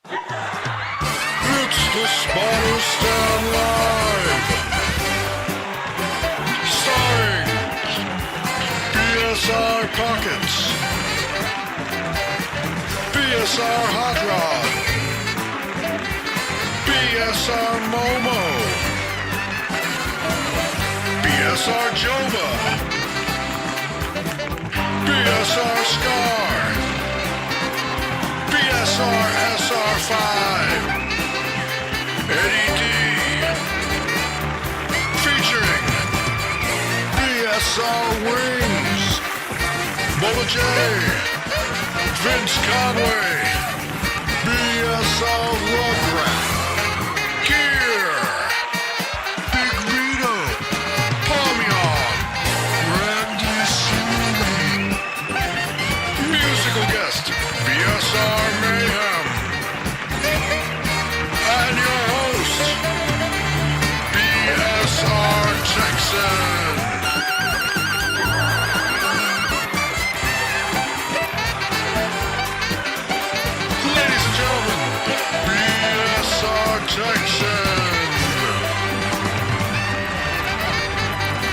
It's the Spotter Stand Live, starring BSR Pockets, BSR Hot Rod, BSR Momo, BSR Jova, BSR Scar, BSR SR5, Eddie D, featuring BSR Wings, Bola J, Vince Conway, BSR Rugrat, Gear, Big Vito, Palmion, Randy Sewing, musical guest, BSR Mayhem, and your host, BSR Texan. Ladies and gentlemen, BSR Texan.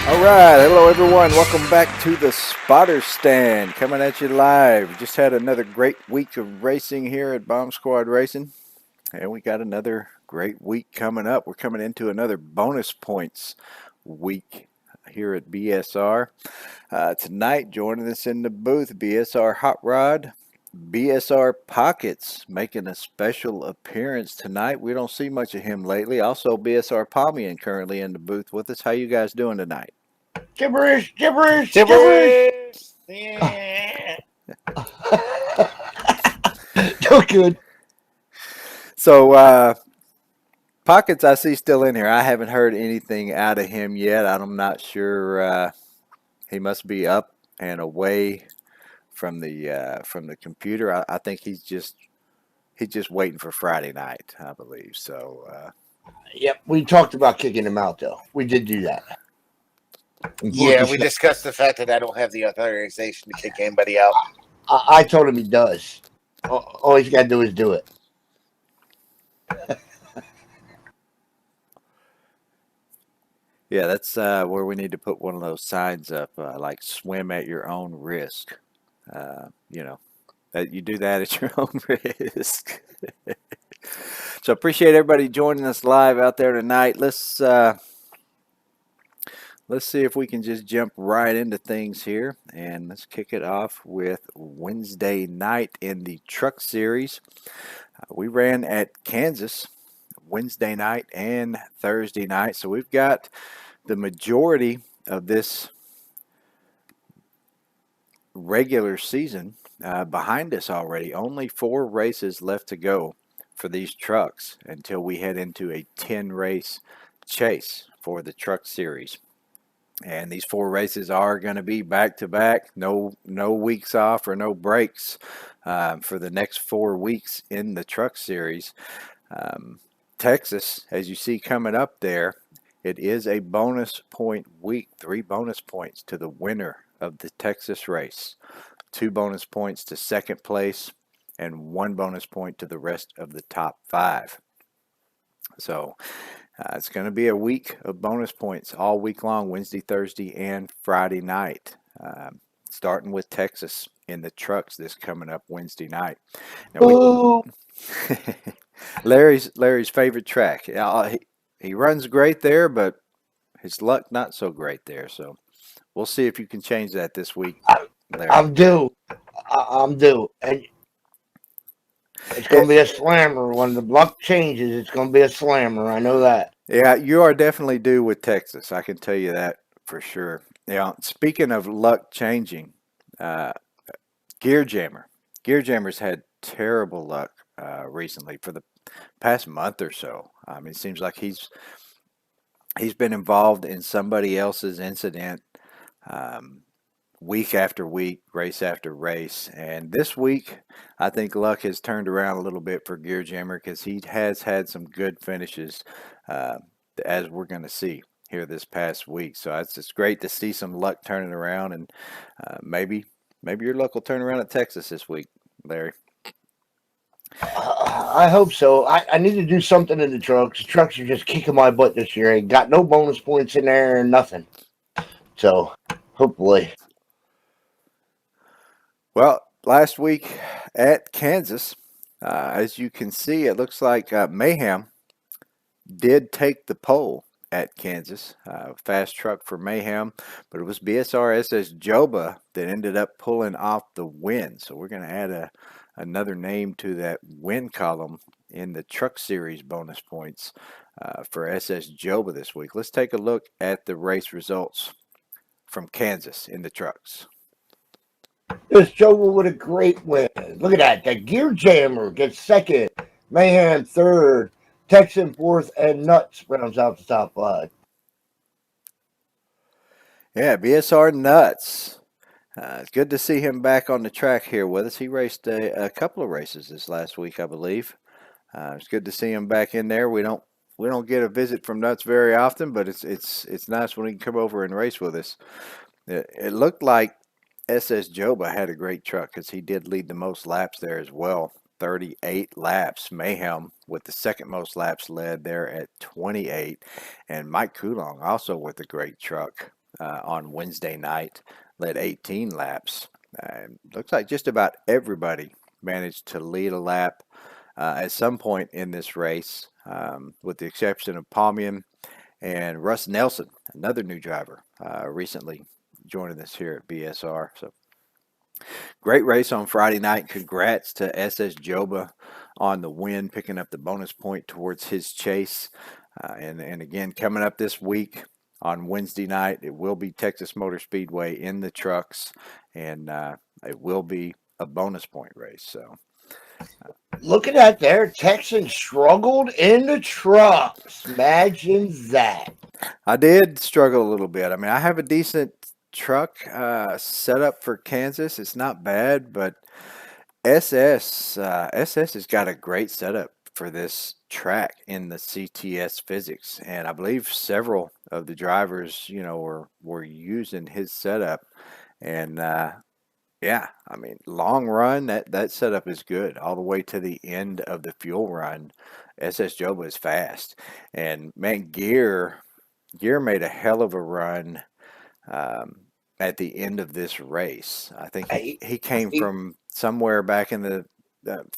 All right, hello everyone. Welcome back to the Spotter Stand, coming at you live. Just had another great week of racing here at Bomb Squad Racing, and we got another great week coming up. We're coming into another bonus points week here at BSR. Tonight, joining us in the booth, BSR Hot Rod, BSR Pockets, making a special appearance tonight. We don't see much of him lately. Also, BSR Palmian currently in the booth with us. How you guys doing tonight? Gibberish. Yeah. So good. So, Pockets, I see still in here. I haven't heard anything out of him yet. I'm not sure. He must be up and away from the computer. I think he's just waiting for Friday night, I believe. So, Yep, we talked about kicking him out, though. We did do that. Yeah, we discussed the fact that I don't have the authorization to kick anybody out. I told him he does. All he's got to do is do it. yeah, that's where we need to put one of those signs up, like "Swim at your own risk." That you do that at your own risk. So appreciate everybody joining us live out there tonight. Let's see if we can just jump right into things here, and let's kick it off with Wednesday night in the Truck Series. We ran at Kansas Wednesday night and Thursday night, so we've got the majority of this regular season behind us already. Only 4 races left to go for these trucks until we head into a 10-race chase for the Truck Series. And these 4 races are going to be back-to-back, no weeks off or no breaks for the next 4 weeks in the Truck Series. Texas, as you see coming up there, it is a bonus point week, 3 bonus points to the winner of the Texas race, 2 bonus points to second place, and 1 bonus point to the rest of the top 5. So it's going to be a week of bonus points all week long, Wednesday, Thursday, and Friday night, starting with Texas in the trucks this coming up Wednesday night. Now Larry's favorite track. He runs great there, but his luck not so great there. So we'll see if you can change that this week, Larry. I'm due. And it's going to be a slammer. When the luck changes, it's going to be a slammer. I know that. Yeah, you are definitely due with Texas. I can tell you that for sure. Speaking of luck changing, Gear Jammer's had terrible luck recently for the past month or so. I mean, it seems like he's been involved in somebody else's incident week after week, race after race. And this week, I think luck has turned around a little bit for Gear Jammer because he has had some good finishes, as we're going to see here this past week. So it's just great to see some luck turning around, and maybe your luck will turn around at Texas this week, Larry. I hope so. I need to do something in the trucks. The trucks are just kicking my butt this year. Ain't got no bonus points in there and nothing. So hopefully. Well, last week at Kansas, as you can see, it looks like Mayhem did take the pole at Kansas. Fast truck for Mayhem, but it was BSR SS Joba that ended up pulling off the win. So we're going to add another name to that win column in the Truck Series bonus points for SS Joba this week. Let's take a look at the race results from Kansas in the trucks. This Joba with a great win. Look at that. The Gear Jammer gets second. Mayhem third. Texan fourth. And Nuts rounds out the top five. Yeah, BSR Nuts. It's good to see him back on the track here with us. He raced a couple of races this last week, I believe. It's good to see him back in there. We don't get a visit from Nuts very often, but it's nice when he can come over and race with us. It looked like SS Joba had a great truck because he did lead the most laps there as well. 38 laps. Mayhem with the second most laps led there at 28. And Mike Coulong also with a great truck on Wednesday night led 18 laps. Looks like just about everybody managed to lead a lap at some point in this race, with the exception of Palmian and Russ Nelson, another new driver, recently joining us here at BSR. So great race on Friday night. Congrats to SS Joba on the win, picking up the bonus point towards his chase. And again, coming up this week on Wednesday night, it will be Texas Motor Speedway in the trucks, and it will be a bonus point race. So look at that there. Texan struggled in the trucks. Imagine that. I did struggle a little bit. I mean, I have a decent truck set up for Kansas. It's not bad, but SS has got a great setup for this track in the CTS physics, and I believe several of the drivers, were using his setup, and yeah, I mean, long run, that setup is good all the way to the end of the fuel run. SS Joba is fast, and man, Gear made a hell of a run at the end of this race. I think he came from somewhere back in the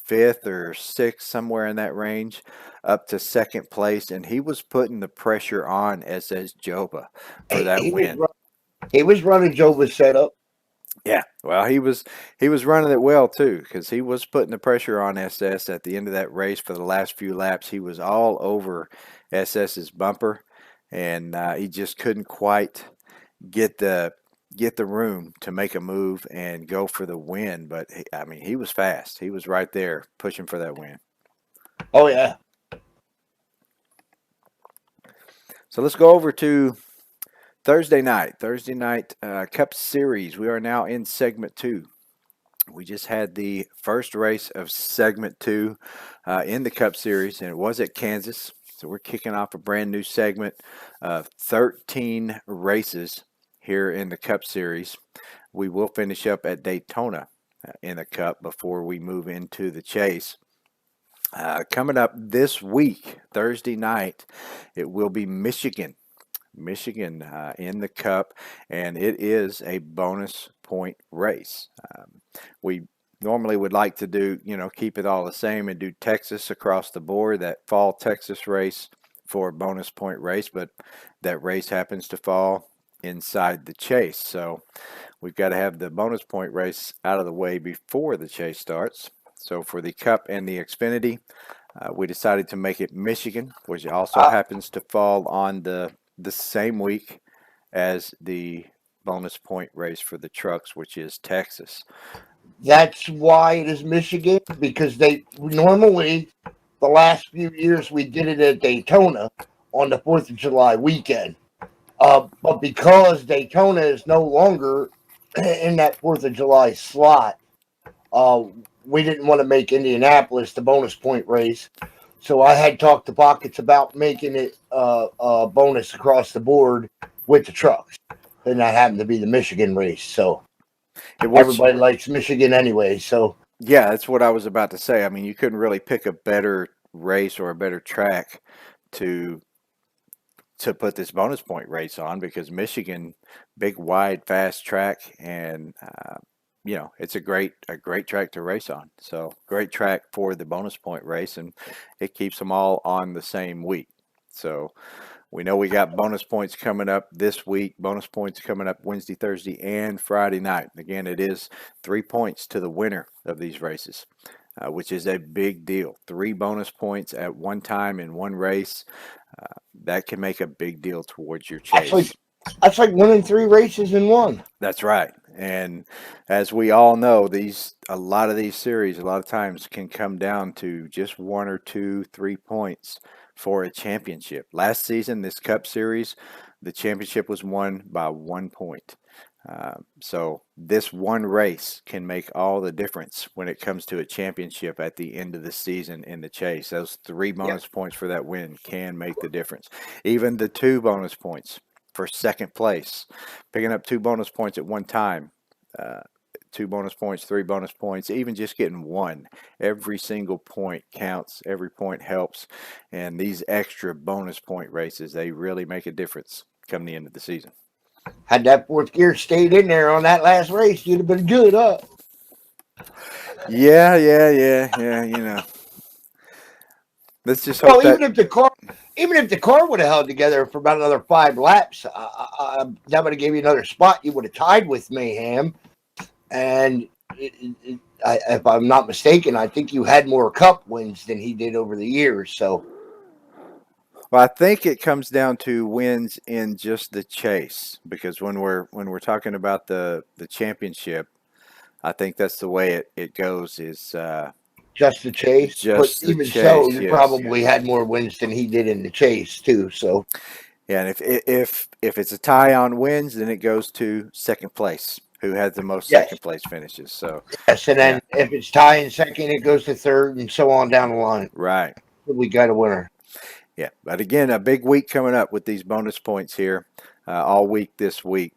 fifth or sixth, somewhere in that range, up to second place, and he was putting the pressure on SS Joba for that win. He was running Joba's setup. Yeah, well, he was running it well too, because he was putting the pressure on SS at the end of that race. For the last few laps, he was all over SS's bumper, and he just couldn't quite get the room to make a move and go for the win. But he was fast. He was right there pushing for that win. Oh yeah. So let's go over to Thursday night Cup Series. We are now in segment 2. We just had the first race of segment 2 in the Cup Series, and it was at Kansas. So we're kicking off a brand new segment of 13 races here in the Cup Series. We will finish up at Daytona in the Cup before we move into the Chase. Coming up this week, Thursday night, it will be Michigan in the Cup, and it is a bonus point race. We normally would like to do, keep it all the same and do Texas across the board, that fall Texas race for a bonus point race, but that race happens to fall inside the Chase. So we've got to have the bonus point race out of the way before the Chase starts. So for the Cup and the Xfinity, we decided to make it Michigan, which also happens to fall on the same week as the bonus point race for the trucks, which is Texas. That's why it is Michigan, because they normally, the last few years, we did it at Daytona on the 4th of July weekend. But because Daytona is no longer in that 4th of July slot, we didn't want to make Indianapolis the bonus point race. So I had talked to Pockets about making it a bonus across the board with the trucks. And that happened to be the Michigan race. So everybody likes Michigan anyway. So Yeah, that's what I was about to say. I mean, you couldn't really pick a better race or a better track to put this bonus point race on because Michigan, big, wide, fast track, and it's a great track to race on. So great track for the bonus point race, and it keeps them all on the same week. So we know we got bonus points coming up this week. Bonus points coming up Wednesday, Thursday, and Friday night. Again, it is 3 points to the winner of these races, which is a big deal. 3 bonus points at one time in one race. That can make a big deal towards your chase. That's like winning 3 races in one. That's right. And as we all know, a lot of these series, a lot of times can come down to just 1 or 2, 3 points for a championship. Last season, this Cup Series, the championship was won by 1 point. So this one race can make all the difference when it comes to a championship at the end of the season in the chase. Those 3 bonus points for that win can make the difference. Even the 2 bonus points for second place, picking up 2 bonus points at one time, 2 bonus points, 3 bonus points, even just getting 1. Every single point counts. Every point helps. And these extra bonus point races, they really make a difference come the end of the season. Had that 4th gear stayed in there on that last race, you'd have been good up. Yeah. Let's just hope even if the car would have held together for about another 5 laps, that would have gave you another spot. You would have tied with Mayhem, and if I'm not mistaken, I think you had more Cup wins than he did over the years. So, well, I think it comes down to wins in just the chase because when we're talking about the championship, I think that's the way it goes. Is just the chase. Just but the even chase, so, you yes. probably had more wins than he did in the chase too. So, yeah, and if it's a tie on wins, then it goes to second place, who had the most second place finishes. So yes, and then if it's tie in second, it goes to third, and so on down the line. Right. We got a winner. Yeah, but again, a big week coming up with these bonus points here all week this week.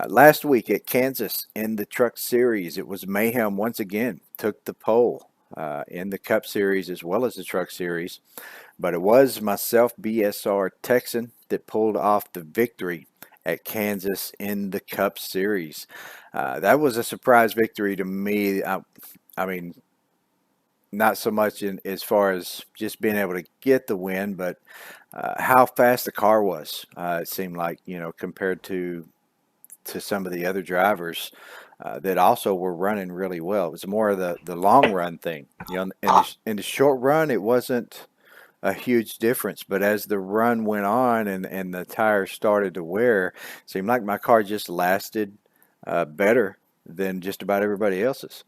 Last week at Kansas in the Truck Series, it was Mayhem once again took the pole in the Cup Series as well as the Truck Series. But it was myself, BSR Texan, that pulled off the victory at Kansas in the Cup Series. That was a surprise victory to me. I mean, not so much as far as just being able to get the win, but how fast the car was. It seemed like, compared to some of the other drivers that also were running really well. It was more of the long run thing. In the short run, it wasn't a huge difference, but as the run went on and the tires started to wear, it seemed like my car just lasted better than just about everybody else's.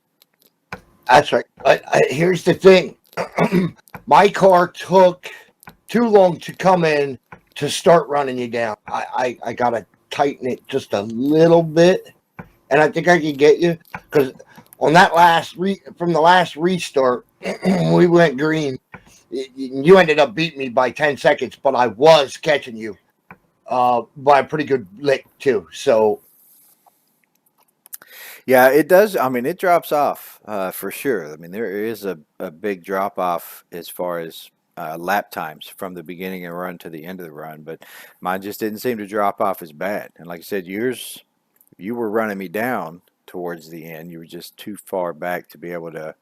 That's right. Here's the thing. My car took too long to come in to start running you down. I got to tighten it just a little bit, and I think I can get you because on that from the last restart, we went green. You ended up beating me by 10 seconds, but I was catching you by a pretty good lick too. So. Yeah, it does. I mean, it drops off for sure. I mean, there is a big drop off as far as lap times from the beginning of the run to the end of the run, but mine just didn't seem to drop off as bad. And like I said, you were running me down towards the end. You were just too far back to be able to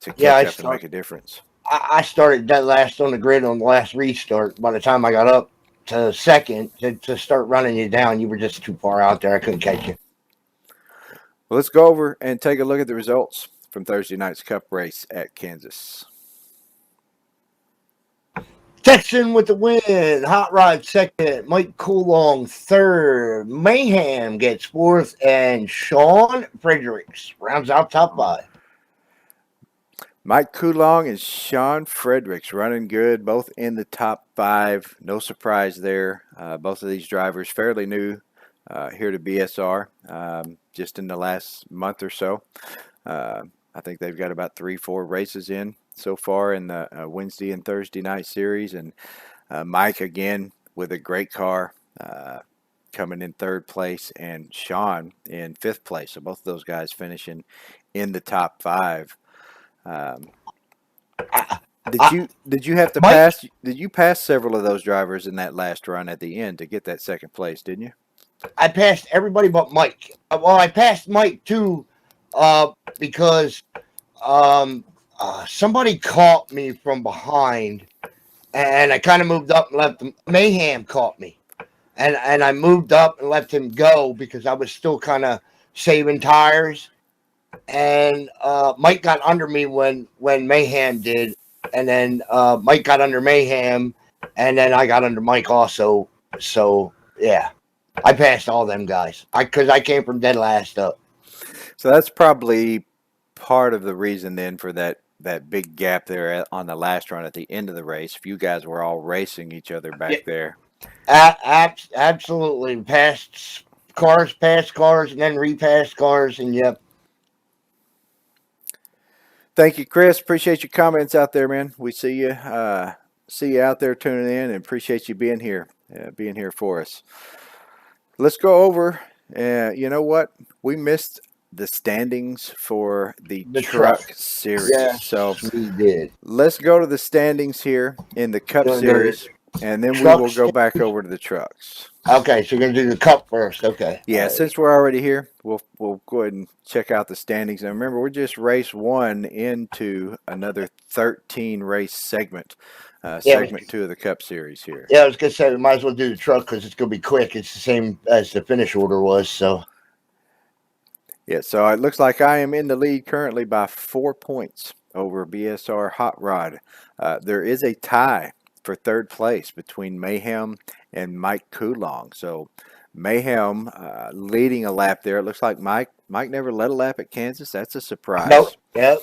catch up and make a difference. I started dead last on the grid on the last restart. By the time I got up to second to start running you down, you were just too far out there. I couldn't catch you. Well, let's go over and take a look at the results from Thursday night's Cup race at Kansas. Texan with the win. Hot Rod second. Mike Coulong third. Mayhem gets fourth. And Sean Fredericks rounds out top 5. Mike Coulong and Sean Fredericks running good, both in the top 5. No surprise there. Both of these drivers fairly new here to BSR just in the last month or so. I think they've got about 3-4 races in so far in the Wednesday and Thursday night series. And Mike, again, with a great car. coming in third place, and Sean in fifth place. So both of those guys finishing in the top five. Did you have to Mike- pass? Did you pass several of those drivers in that last run at the end to get that second place? Didn't you? I passed everybody but Mike. Well, I passed Mike too, because somebody caught me from behind, and I kind of moved up and left him. Mayhem caught me, and I moved up and left him go because I was still kind of saving tires. And Mike got under me when Mayhem did, and then Mike got under Mayhem, and then I got under Mike also. So yeah, I passed all them guys. Because I came from dead last up. So that's probably part of the reason then for that big gap there on the last run at the end of the race. If you guys were all racing each other back there. Absolutely. Past cars, and then repassed cars, and yep. Thank you, Chris. Appreciate your comments out there, man. We see you out there tuning in, and appreciate you being here for us. Let's go over. You know what? We missed the standings for the truck series. Yeah, so we did. Let's go to the standings here in the Cup series, and then we will go back over to the trucks. Okay, so you're gonna do the Cup first. Okay. Yeah, since we're already here, we'll go ahead and check out the standings. And remember, we're just race one into another 13 race segment. Segment 2 of the Cup series here. Yeah, I was gonna say we might as well do the truck because it's gonna be quick. It's the same as the finish order was. So. Yeah, so it looks like I am in the lead currently by 4 points over BSR Hot Rod. There is a tie for third place between Mayhem and Mike Coulong. So Mayhem leading a lap there. It looks like Mike never led a lap at Kansas. That's a surprise. Nope. Yep.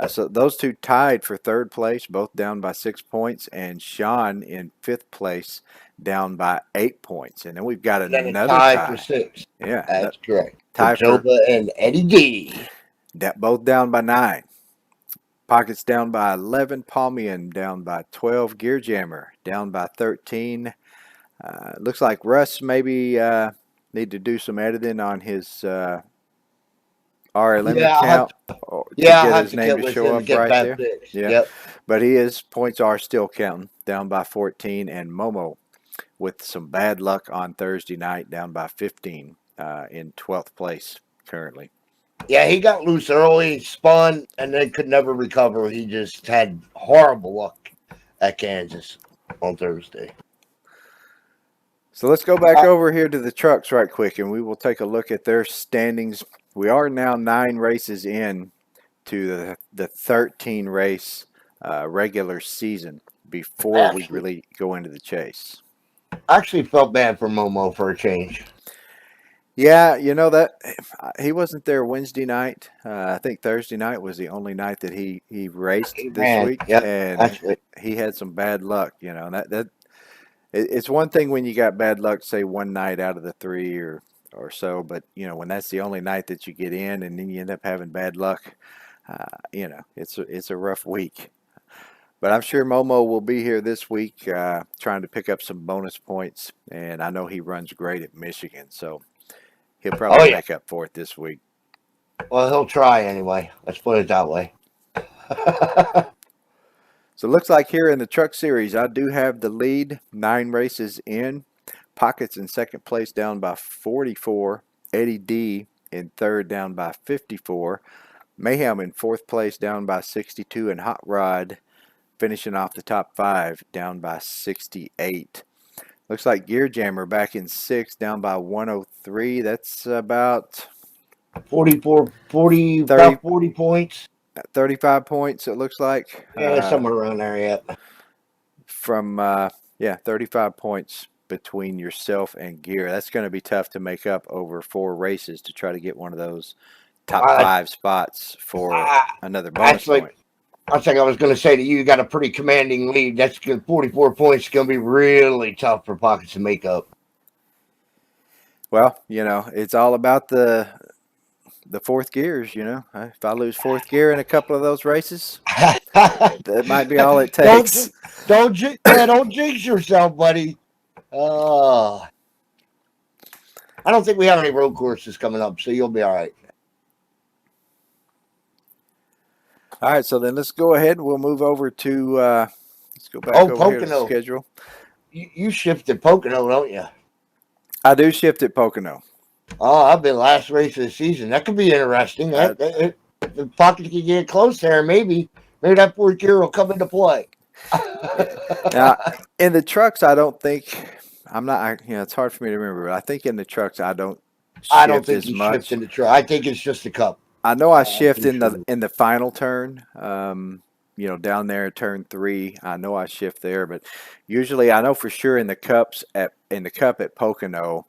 So those two tied for third place, both down by 6 points, and Sean in fifth place down by 8 points. And then we've got another tie for 6. Yeah, That's correct. Tie for Joba and Eddie D. Both down by 9. Pockets down by 11. Palmian down by 12. Gear Jammer down by 13. Looks like Russ maybe need to do some editing on his RLM account. I'll get have his to name get to with show him up and get right that there. fixed. Yeah. Yep. But his points are still counting, down by 14, and Momo with some bad luck on Thursday night, down by 15 in 12th place currently. Yeah, he got loose early, spun, and then could never recover. He just had horrible luck at Kansas on Thursday. So let's go back over here to the trucks right quick, and we will take a look at their standings. We are now 9 races in to the 13 race regular season before we really go into the chase. I actually felt bad for Momo for a change. Yeah, you know that he wasn't there Wednesday night. I think Thursday night was the only night that he raced this week, yep, and he had some bad luck. You know, and it's one thing when you got bad luck, say one night out of the 3 or so, but you know when that's the only night that you get in, and then you end up having bad luck. You know, it's a rough week. But I'm sure Momo will be here this week trying to pick up some bonus points, and I know he runs great at Michigan, so he'll probably make up for it this week. Well, he'll try anyway. Let's put it that way. So it looks like here in the truck series, I do have the lead, 9 races in. Pockets in second place down by 44. Eddie D in third down by 54. Mayhem in fourth place down by 62. And Hot Rod finishing off the top 5 down by 68. Looks like Gear Jammer back in 6th down by 103. That's about 40 points. 35 points, it looks like. Yeah, somewhere around there, yeah. From 35 points between yourself and Gear. That's going to be tough to make up over 4 races to try to get one of those top 5 spots for another bonus point. I think I was going to say to you, you got a pretty commanding lead. That's good. 44 points is going to be really tough for Pockets to make up. Well, you know, it's all about the fourth gears, you know. If I lose 4th gear in a couple of those races, that might be all it takes. Don't jinx yourself, buddy. I don't think we have any road courses coming up, so you'll be all right. All right, so then let's go ahead. We'll move over to let's go back Oh, over here to the Pocono. schedule. You shifted Pocono, don't you? I do shift at Pocono. Oh, I've been last race of the season. That could be interesting. The pocket can get close there. Maybe that fourth gear will come into play. Now, in the trucks, I don't think I'm not. It's hard for me to remember, but I think in the trucks, I don't shift think as you much. shift in the truck. I think it's just a cup. I know I shift pretty in the final turn. Down there at turn 3, I know I shift there, but usually I know for sure in the cup at Pocono,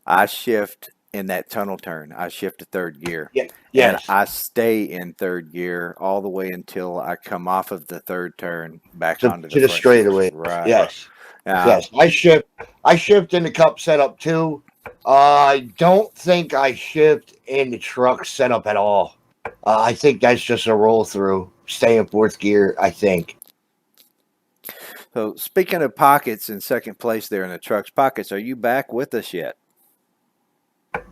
I shift in that tunnel turn. I shift to third gear. Yeah. Yes. And I stay in third gear all the way until I come off of the third turn back onto to the front straightaway. Right. Yes. Yes. I shift in the cup setup too. I don't think I shift in the truck setup at all. I think that's just a roll through. Stay in fourth gear, I think. So speaking of Pockets in second place there in the trucks, Pockets, are you back with us yet?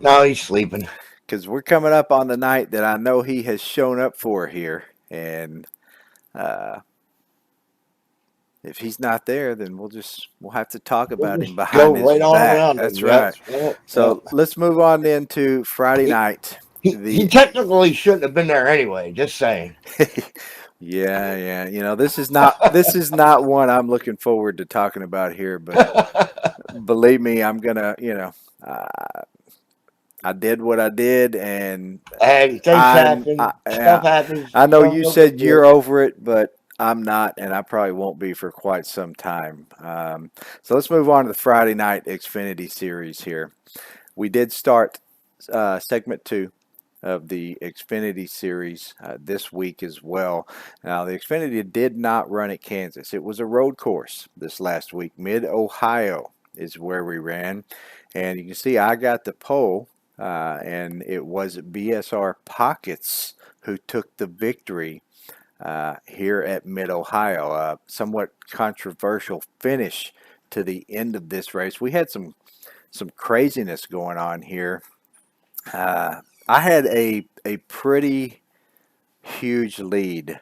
No, he's sleeping. Because we're coming up on the night that I know he has shown up for here, and if he's not there, then we'll have to talk about him behind his back. That's right. So let's move on then to Friday night. He technically shouldn't have been there anyway. Just saying. Yeah. This is not one I'm looking forward to talking about here, but believe me, I'm gonna. I did what I did, and things happen. Stuff happens. I know you said you're over it, but I'm not, and I probably won't be for quite some time. So let's move on to the Friday night Xfinity Series here. We did start segment 2 of the Xfinity Series this week as well. Now, the Xfinity did not run at Kansas. It was a road course this last week. Mid-Ohio is where we ran. And you can see I got the pole, and it was BSR Pockets who took the victory here at Mid-Ohio. Somewhat controversial finish to the end of this race. We had some craziness going on here. I had a pretty huge lead.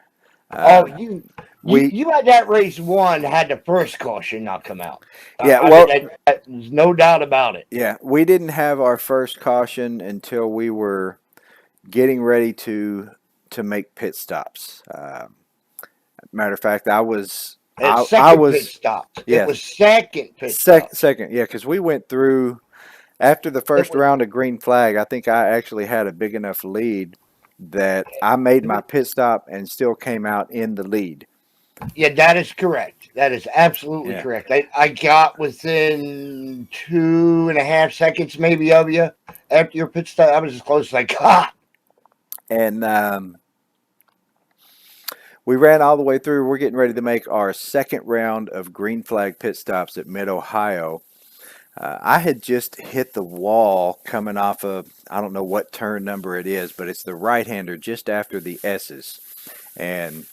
You had that race won had the first caution not come out. Yeah, there's no doubt about it. Yeah, we didn't have our first caution until we were getting ready to make pit stops. Matter of fact, I was pit stop. Yeah, it was second pit stop. Second, yeah, because we went through after the first round of green flag. I think I actually had a big enough lead that I made my pit stop and still came out in the lead. Yeah, that is correct. That is absolutely correct. I got within 2.5 seconds maybe of you after your pit stop. I was as close as I got. And we ran all the way through. We're getting ready to make our second round of green flag pit stops at Mid-Ohio. I had just hit the wall coming off of, I don't know what turn number it is, but it's the right-hander just after the S's. And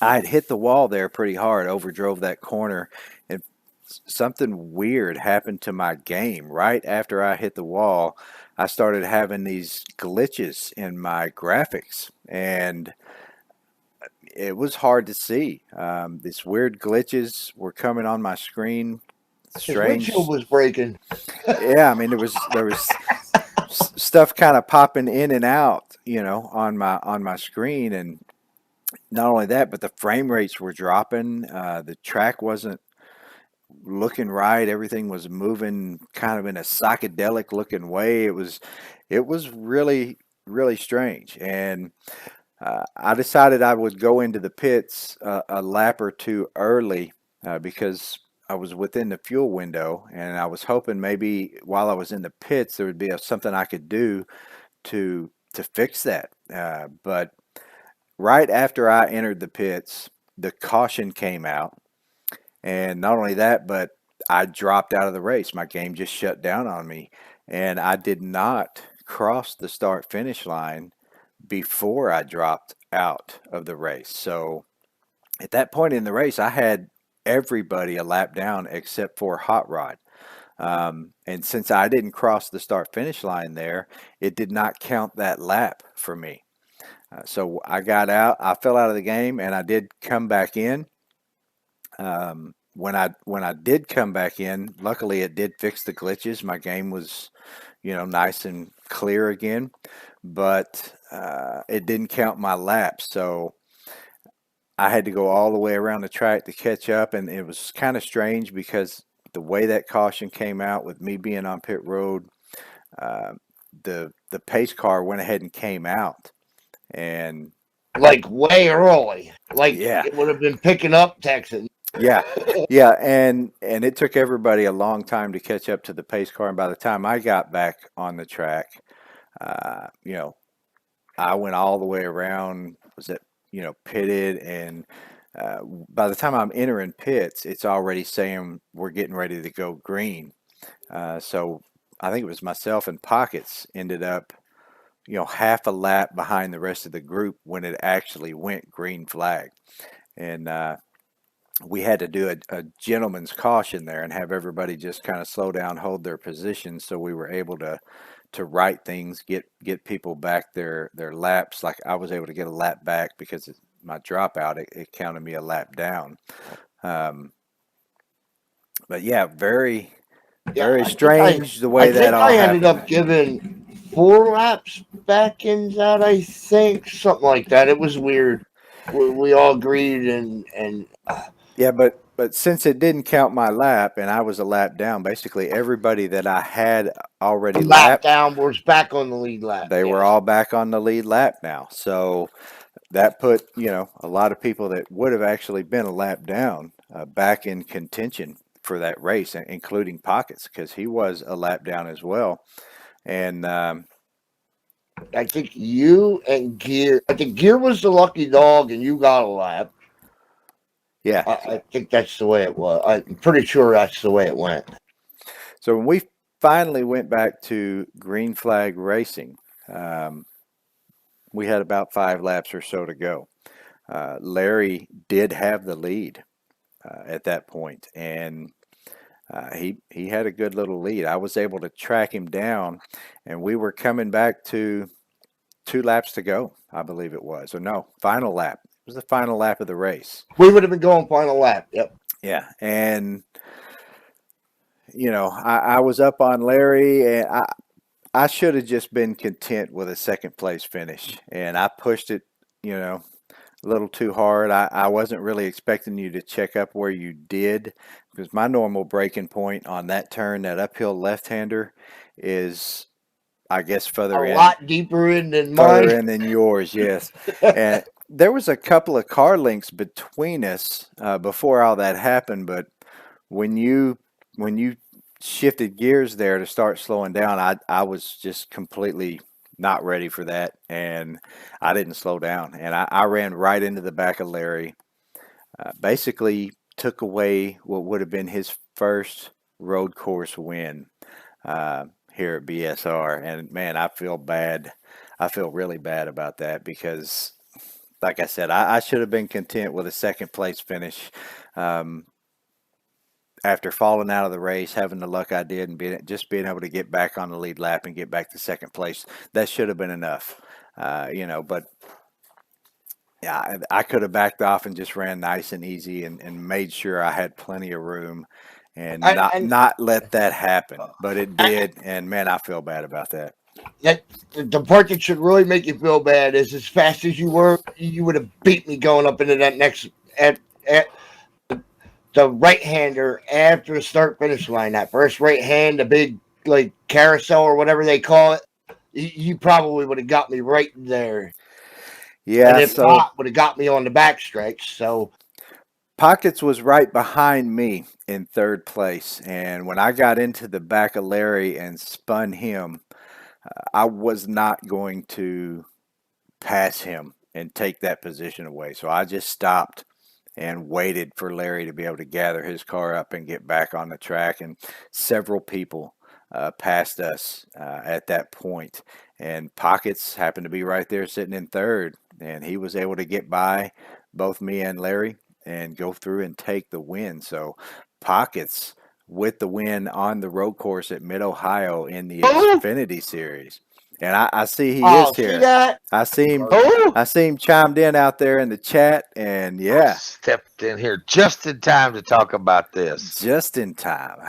I had hit the wall there pretty hard, overdrove that corner, and something weird happened to my game. Right after I hit the wall, I started having these glitches in my graphics, and it was hard to see. These weird glitches were coming on my screen. Strange. His windshield was breaking. Yeah, I mean there was stuff kind of popping in and out, on my screen, and not only that, but the frame rates were dropping. The track wasn't looking right. Everything was moving kind of in a psychedelic looking way. It was really, really strange. And I decided I would go into the pits a lap or two early because I was within the fuel window, and I was hoping maybe while I was in the pits there would be something I could do to fix that. But right after I entered the pits, the caution came out, and not only that, but I dropped out of the race. My game just shut down on me, and I did not cross the start-finish line before I dropped out of the race. So at that point in the race, I had everybody a lap down except for Hot Rod. And since I didn't cross the start finish line there, it did not count that lap for me. So I got out, I fell out of the game, and I did come back in. When I did come back in, luckily it did fix the glitches. My game was, nice and clear again, but it didn't count my laps. So I had to go all the way around the track to catch up, and it was kind of strange because the way that caution came out with me being on pit road, uh, the pace car went ahead and came out, and Like way early. Like yeah, it would have been picking up Texas. yeah, yeah, and it took everybody a long time to catch up to the pace car, and by the time I got back on the track, uh, you know, I went all the way around, was it, pitted, and by the time I'm entering pits, it's already saying we're getting ready to go green. So I think it was myself and Pockets ended up, half a lap behind the rest of the group when it actually went green flag. And we had to do a gentleman's caution there and have everybody just kind of slow down, hold their position, so we were able to right things, get people back their laps. Like I was able to get a lap back because my dropout it counted me a lap down. But yeah, very very strange the way that all I ended happened. up giving 4 laps back in that. I think something like that. It was weird. We all agreed and Yeah, but since it didn't count my lap and I was a lap down, basically everybody that I had already lap lapped, down was back on the lead lap. they were Yes. all back on the lead lap now. So that put, a lot of people that would have actually been a lap down back in contention for that race, including Pockets, because he was a lap down as well. And I think you and Gear. I think Gear was the lucky dog, and you got a lap. yeah, I think that's the way it was. I'm pretty sure that's the way it went. so when we finally went back to green flag racing, we had about 5 laps or so to go. Larry did have the lead at that point, and he had a good little lead. I was able to track him down, and we were coming back to 2 laps to go, I believe it was. Or no, final lap. It was the final lap of the race. We would have been going final lap. Yep. Yeah, and I was up on Larry, and I should have just been content with a second place finish, and I pushed it, a little too hard. I wasn't really expecting you to check up where you did, because my normal braking point on that turn, that uphill left-hander, is, I guess, A further in. lot deeper in than Further mine. in than yours, yes. And there was a couple of car links between us before all that happened, but when you shifted gears there to start slowing down, I was just completely not ready for that, and I didn't slow down, and I ran right into the back of Larry. Basically took away what would have been his first road course win here at BSR, and man, I feel bad. I feel really bad about that because, like I said, I should have been content with a second place finish. After falling out of the race, having the luck I did, and being able to get back on the lead lap and get back to second place, that should have been enough, But yeah, I could have backed off and just ran nice and easy and made sure I had plenty of room and not let that happen. But it did, and man, I feel bad about that. That the part that should really make you feel bad is as fast as you were, you would have beat me going up into that next at the right hander after the start finish line. That first right hand, the big like carousel or whatever they call it, you probably would have got me right there. Yeah, and if so not, would have got me on the back stretch. So Pockets was right behind me in third place, and when I got into the back of Larry and spun him, I was not going to pass him and take that position away. So I just stopped and waited for Larry to be able to gather his car up and get back on the track. And several people passed us at that point. And Pockets happened to be right there sitting in third. And he was able to get by both me and Larry and go through and take the win. So Pockets with the win on the road course at Mid-Ohio in the Who? Xfinity Series. And I see he Oh, is see here. that? I see him. Who? I see him chimed in out there in the chat, and yeah, Stepped in here just in time to talk about this. just in time.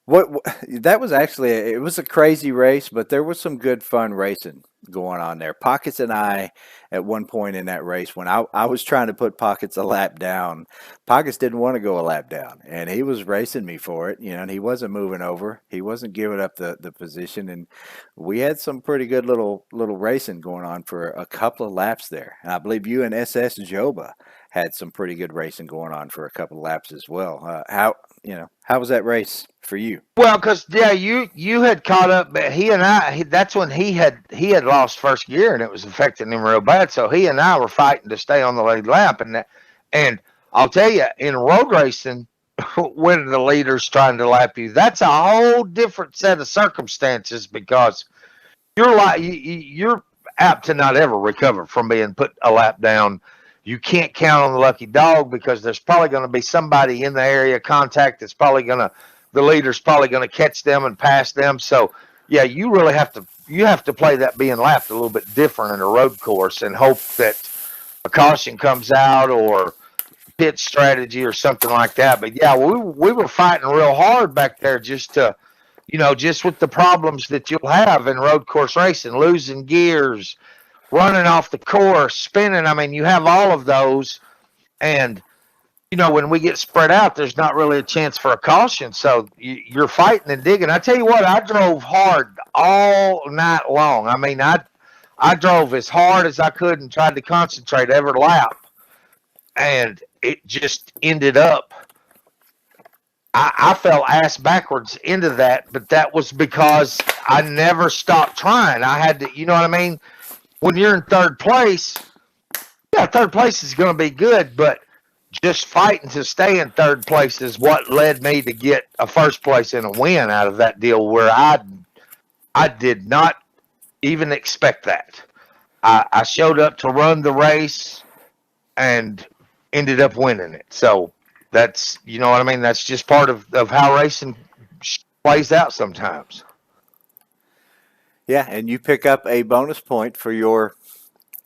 What that was actually it was a crazy race, but there was some good fun racing going on there. Pockets and I, at one point in that race, when I was trying to put Pockets a lap down, Pockets didn't want to go a lap down, and he was racing me for it, and he wasn't moving over, he wasn't giving up the position, and we had some pretty good little racing going on for a couple of laps there. And I believe you and SS Joba had some pretty good racing going on for a couple of laps as well. How was that race for you? Well, because you had caught up, but that's when he had lost first gear and it was affecting him real bad. So he and I were fighting to stay on the lead lap, and I'll tell you, in road racing, when the leader's trying to lap you, that's a whole different set of circumstances because you're apt to not ever recover from being put a lap down. You can't count on the lucky dog because there's probably going to be somebody in the area of contact that's the leader's probably going to catch them and pass them. So yeah, you really have to play that being lapped a little bit different in a road course and hope that a caution comes out or pit strategy or something like that. But yeah, we were fighting real hard back there just with the problems that you'll have in road course racing, losing gears, running off the course, spinning. I mean, you have all of those. And, when we get spread out, there's not really a chance for a caution. So you're fighting and digging. I tell you what, I drove hard all night long. I mean, I drove as hard as I could and tried to concentrate every lap. And it just ended up, I fell ass backwards into that, but that was because I never stopped trying. I had to, you know what I mean? When you're in third place, third place is going to be good, but just fighting to stay in third place is what led me to get a first place and a win out of that deal where I did not even expect that. I showed up to run the race and ended up winning it. So that's, you know what I mean? That's just part of how racing plays out sometimes. Yeah, and you pick up a bonus point for your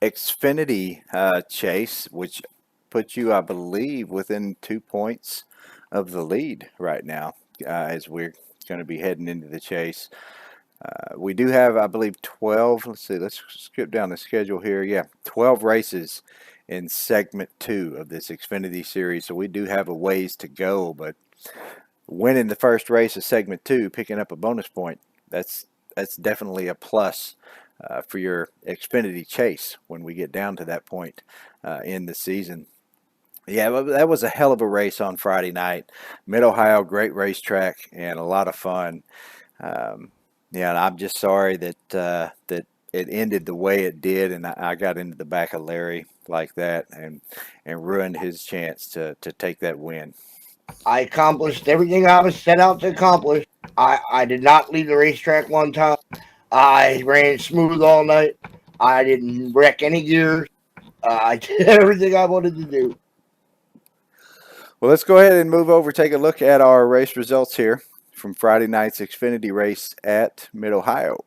Xfinity chase, which puts you, I believe, within 2 points of the lead right now as we're going to be heading into the chase. We do have, I believe, 12. Let's see, let's skip down the schedule here. Yeah, 12 races in segment 2 of this Xfinity series, so we do have a ways to go, but winning the first race of segment 2, picking up a bonus point, that's definitely a plus for your Xfinity chase when we get down to that point in the season. Yeah, that was a hell of a race on Friday night. Mid-Ohio, great racetrack and a lot of fun. And I'm just sorry that it ended the way it did, and I got into the back of Larry like that and ruined his chance to take that win. I accomplished everything I was set out to accomplish. I did not leave the racetrack one time. I ran smooth all night. I didn't wreck any gears. I did everything I wanted to do. Well, let's go ahead and move over, take a look at our race results here from Friday night's Xfinity race at Mid-Ohio.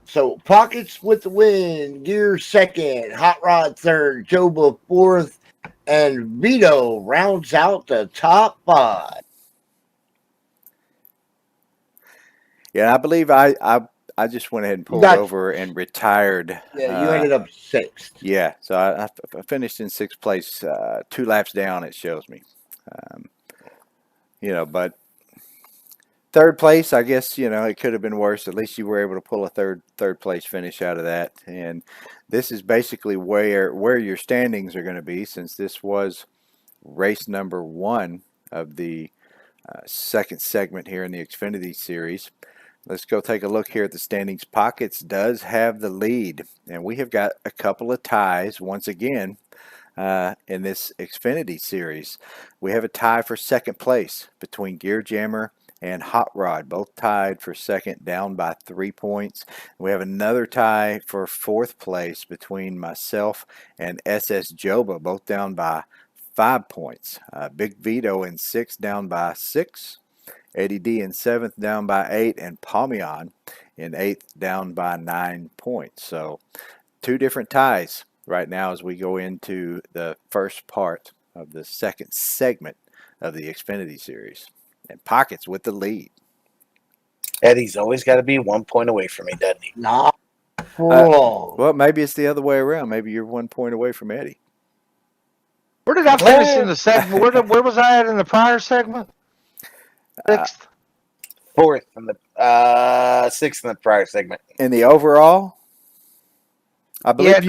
So, Pockets with the win, Gear second, Hot Rod third, Joba fourth, and Vito rounds out the top 5. Yeah, I believe I just went ahead and pulled over and retired. Yeah, you ended up 6th. Yeah, so I finished in 6th place, 2 laps down, it shows me. But 3rd place, I guess, it could have been worse. At least you were able to pull a third place finish out of that. And this is basically where your standings are going to be, since this was race number 1 of the second segment here in the Xfinity series. Let's go take a look here at the standings. Pockets does have the lead, and we have got a couple of ties once again in this Xfinity series. We have a tie for 2nd place between Gear Jammer and Hot Rod, both tied for 2nd, down by 3 points. We have another tie for 4th place between myself and SS Joba, both down by 5 points. Big Vito in 6th, down by 6. Eddie D in 7th, down by 8. And Palmion in 8th, down by 9 points. So 2 different ties right now as we go into the first part of the second segment of the Xfinity Series. And Pockets with the lead. Eddie's always got to be 1 point away from me, doesn't he? Not for long. Well, maybe it's the other way around. Maybe you're 1 point away from Eddie. Where did I finish in the segment? Where was I at in the prior segment? 6th. 4th in the 6th in the prior segment. In the overall, I believe in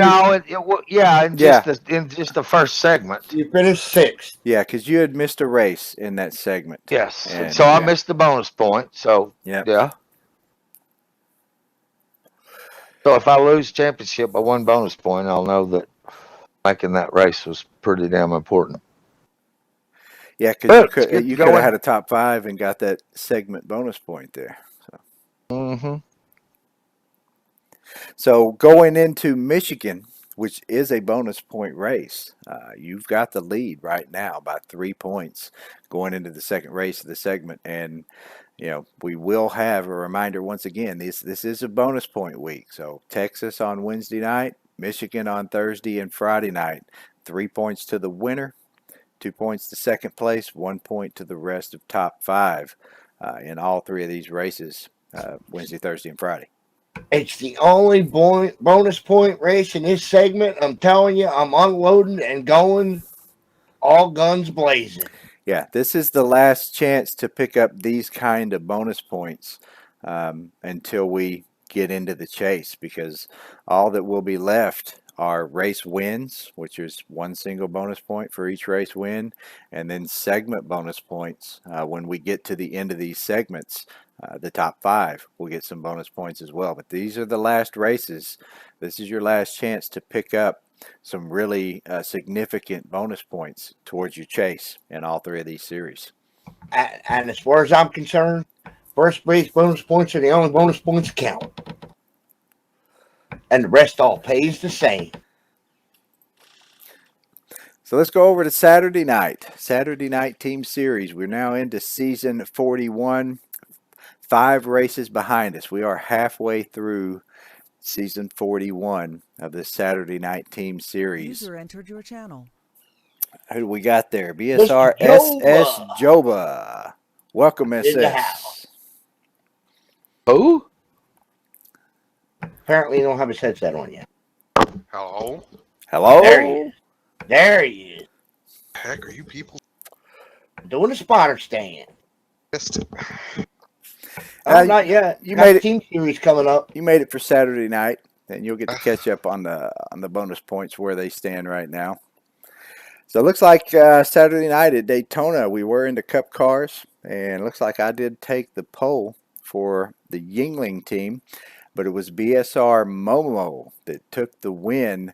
just the first segment. You finished 6th. Yeah, because you had missed a race in that segment. Yes. And, so I missed the bonus point. So Yep. yeah. So if I lose championship by 1 bonus point, I'll know that making that race was pretty damn important. Yeah, Good, because it's good you to could go have in. had a top 5 and got that segment bonus point there. So going into Michigan, which is a bonus point race, you've got the lead right now by 3 points going into the second race of the segment. And, you know, we will have a reminder once again, this is a bonus point week. So Texas on Wednesday night, Michigan on Thursday and Friday night. 3 points to the winner, 2 points to second place, 1 point to the rest of top 5 in all 3 of these races, Wednesday, Thursday, and Friday. It's the only bonus point race in this segment. I'm telling you, I'm unloading and going all guns blazing. Yeah, this is the last chance to pick up these kind of bonus points until we get into the chase, because all that will be left are race wins, which is 1 single bonus point for each race win, and then segment bonus points. When we get to the end of these segments, the top 5 will get some bonus points as well. But these are the last races. This is your last chance to pick up some really significant bonus points towards your chase in all 3 of these series. And as far as I'm concerned, first race bonus points are the only bonus points that count. And the rest all pays the same. So let's go over to Saturday night. Saturday night team series. We're now into season 41. 5 races behind us. We are halfway through season 41 of the Saturday night team series. User entered your channel. Who do we got there? BSR Mr. SS Joba. Welcome, In the SS. house. Who? Apparently, you don't have his headset on yet. Hello? Hello? There he is. There he is. Heck are you people? Doing a spotter stand. Missed it. Not yet. you Got made the it- team series coming up. You made it for Saturday night, and you'll get to catch up on the bonus points where they stand right now. So it looks like Saturday night at Daytona, we were into Cup cars, and it looks like I did take the pole for the Yingling team, but it was BSR Momo that took the win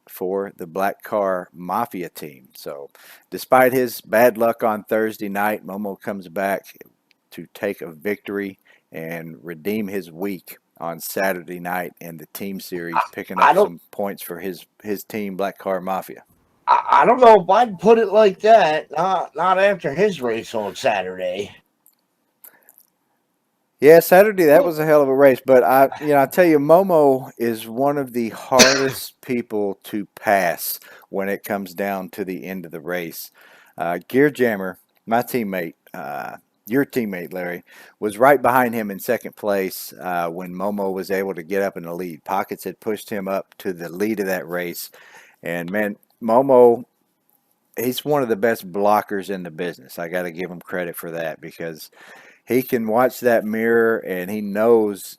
for the Black Car Mafia team. So despite his bad luck on Thursday night, Momo comes back to take a victory and redeem his week on Saturday night in the team series, picking up some points for his team, Black Car Mafia. I don't know if I'd put it like that. Not after his race on Saturday. Yeah, Saturday, that was a hell of a race. But I tell you, Momo is one of the hardest people to pass when it comes down to the end of the race. Gear Jammer, my teammate, your teammate, Larry, was right behind him in second place when Momo was able to get up in the lead. Pockets had pushed him up to the lead of that race. And, man, Momo, he's one of the best blockers in the business. I got to give him credit for that, because he can watch that mirror and he knows,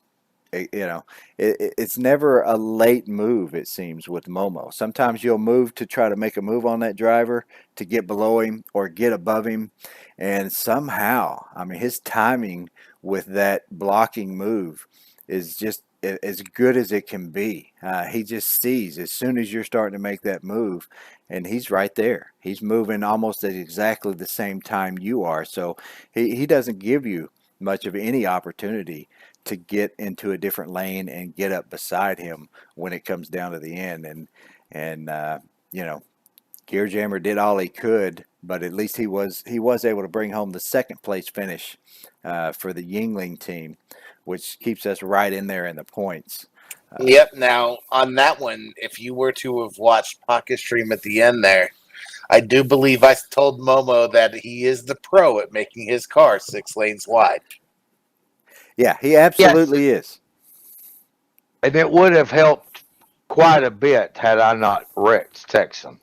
it's never a late move, it seems, with Momo. Sometimes you'll move to try to make a move on that driver to get below him or get above him. And somehow, I mean, his timing with that blocking move is just as good as it can be. He just sees as soon as you're starting to make that move, and he's right there. He's moving almost at exactly the same time you are. So he doesn't give you much of any opportunity to get into a different lane and get up beside him when it comes down to the end. And Gearjammer did all he could, but at least he was able to bring home the second place finish for the Yingling team, which keeps us right in there in the points. Yep. Now, on that one, if you were to have watched Pocket Stream at the end there, I do believe I told Momo that he is the pro at making his car 6 lanes wide. Yeah, he absolutely is. And it would have helped quite a bit had I not wrecked Texan.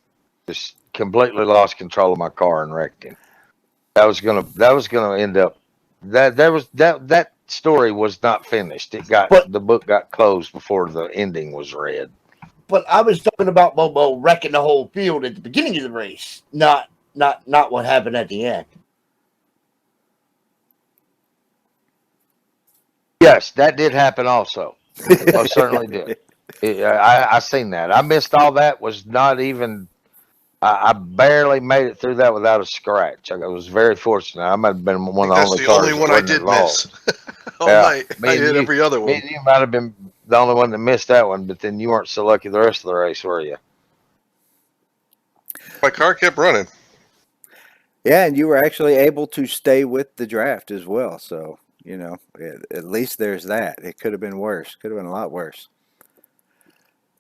Just completely lost control of my car and wrecked him. That was gonna end up that story was not finished. The book got closed before the ending was read. But I was talking about Momo wrecking the whole field at the beginning of the race, not what happened at the end. Yes, that did happen also. Most certainly did. I seen that. I missed all that. Was not even. I barely made it through that without a scratch. I was very fortunate. I might have been one of the That's only the cars only that one I wasn't did involved. miss all Yeah. night. Me I and hit you- every other Me one. and you might have been the only one that missed that one, but then you weren't so lucky the rest of the race, were you? My car kept running. Yeah, and you were actually able to stay with the draft as well. So, at least there's that. It could have been worse. Could have been a lot worse.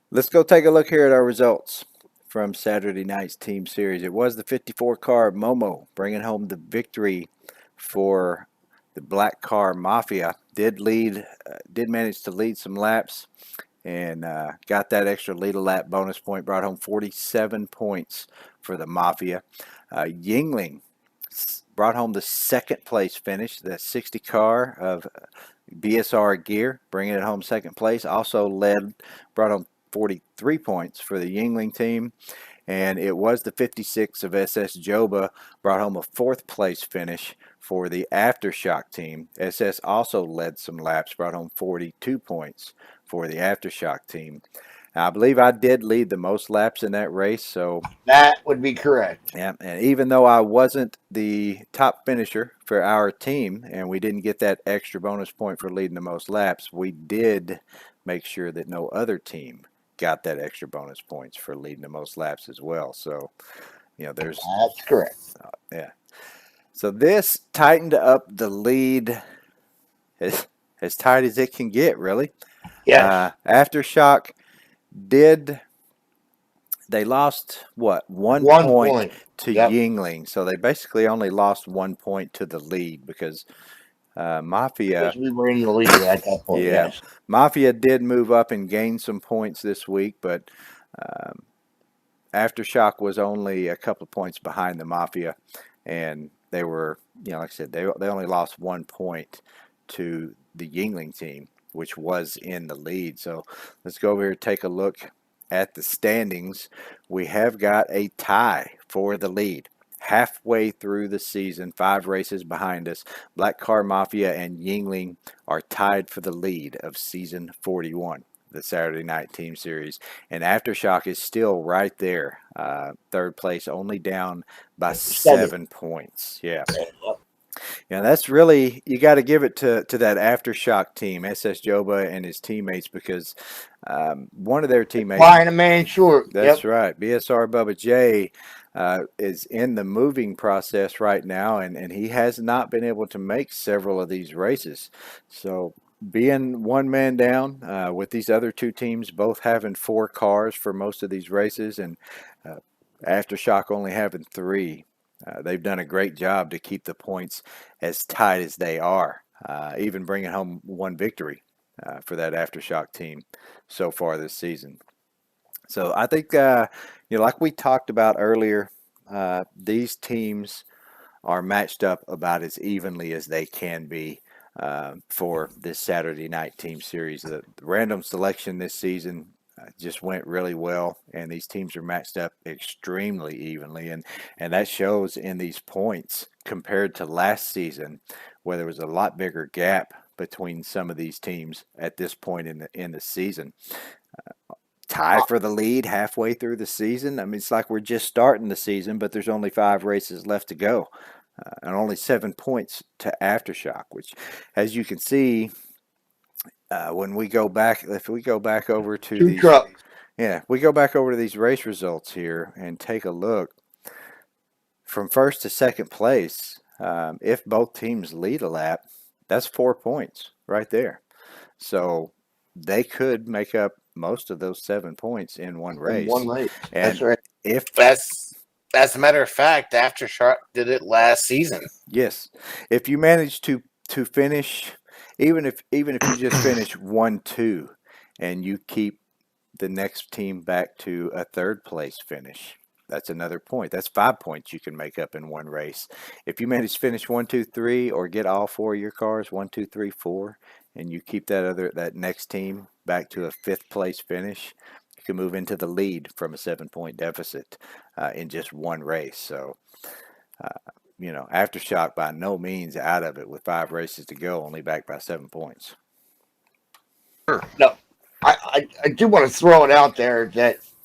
Let's go take a look here at our results from Saturday night's team series. It was the 54 car Momo bringing home the victory for the Black Car Mafia. Did manage to lead some laps and got that extra lead a lap bonus point. Brought home 47 points for the Mafia. Yingling brought home the second place finish, the 60 car of BSR Gear, bringing it home second place. Also brought home 43 points for the Yingling team. And it was the 56 of SS Joba, brought home a fourth place finish for the Aftershock team. SS also led some laps, brought home 42 points for the Aftershock team. Now, I believe I did lead the most laps in that race, so That would be correct. yeah, and even though I wasn't the top finisher for our team and we didn't get that extra bonus point for leading the most laps, we did make sure that no other team got that extra bonus points for leading the most laps as well. So, there's That's correct. yeah. So this tightened up the lead as tight as it can get, really. Yes. Aftershock they lost one point to Yep. Yingling, so they basically only lost 1 point to the lead because Mafia. Because we were in the lead at that point. Yeah. Yes. Mafia did move up and gain some points this week, but Aftershock was only a couple of points behind the Mafia, and they were, like I said, they only lost 1 point to the Yingling team, which was in the lead. So let's go over here and take a look at the standings. We have got a tie for the lead. Halfway through the season, 5 races behind us, Black Car Mafia and Yingling are tied for the lead of season 41, the Saturday night team series. And Aftershock is still right there, third place, only down by 7 points. Yeah. Yeah, that's really, you got to give it to that Aftershock team, SS Joba and his teammates, because one of their teammates, Flying a man short. that's Yep. right, BSR Bubba J, is in the moving process right now, and he has not been able to make several of these races. So being one man down with these other two teams both having 4 cars for most of these races, and Aftershock only having 3. They've done a great job to keep the points as tight as they are, even bringing home 1 victory for that Aftershock team so far this season. So I think, like we talked about earlier, these teams are matched up about as evenly as they can be for this Saturday night team series. The random selection this season just went really well, and these teams are matched up extremely evenly, and that shows in these points compared to last season, where there was a lot bigger gap between some of these teams at this point in the season. Tie for the lead halfway through the season. I mean, it's like we're just starting the season, but there's only 5 races left to go, and only 7 points to Aftershock, which, as you can see, when we go back, if we go back over to Two trucks. Yeah, we go back over to these race results here and take a look. From first to second place, if both teams lead a lap, that's 4 points right there. So they could make up most of those 7 points in one race. In one race. And That's right. if That's as a matter of fact, Aftershock did it last season. yes, if you manage to finish, even if you just finish 1-2, and you keep the next team back to a third place finish, that's another point. That's 5 points you can make up in one race. If you manage to finish 1, 2, 3, or get all 4 of your cars 1, 2, 3, 4, and you keep that next team back to a fifth place finish, you can move into the lead from a 7-point deficit in just one race. So, Aftershock by no means out of it with 5 races to go, only back by 7 points. No, I do want to throw it out there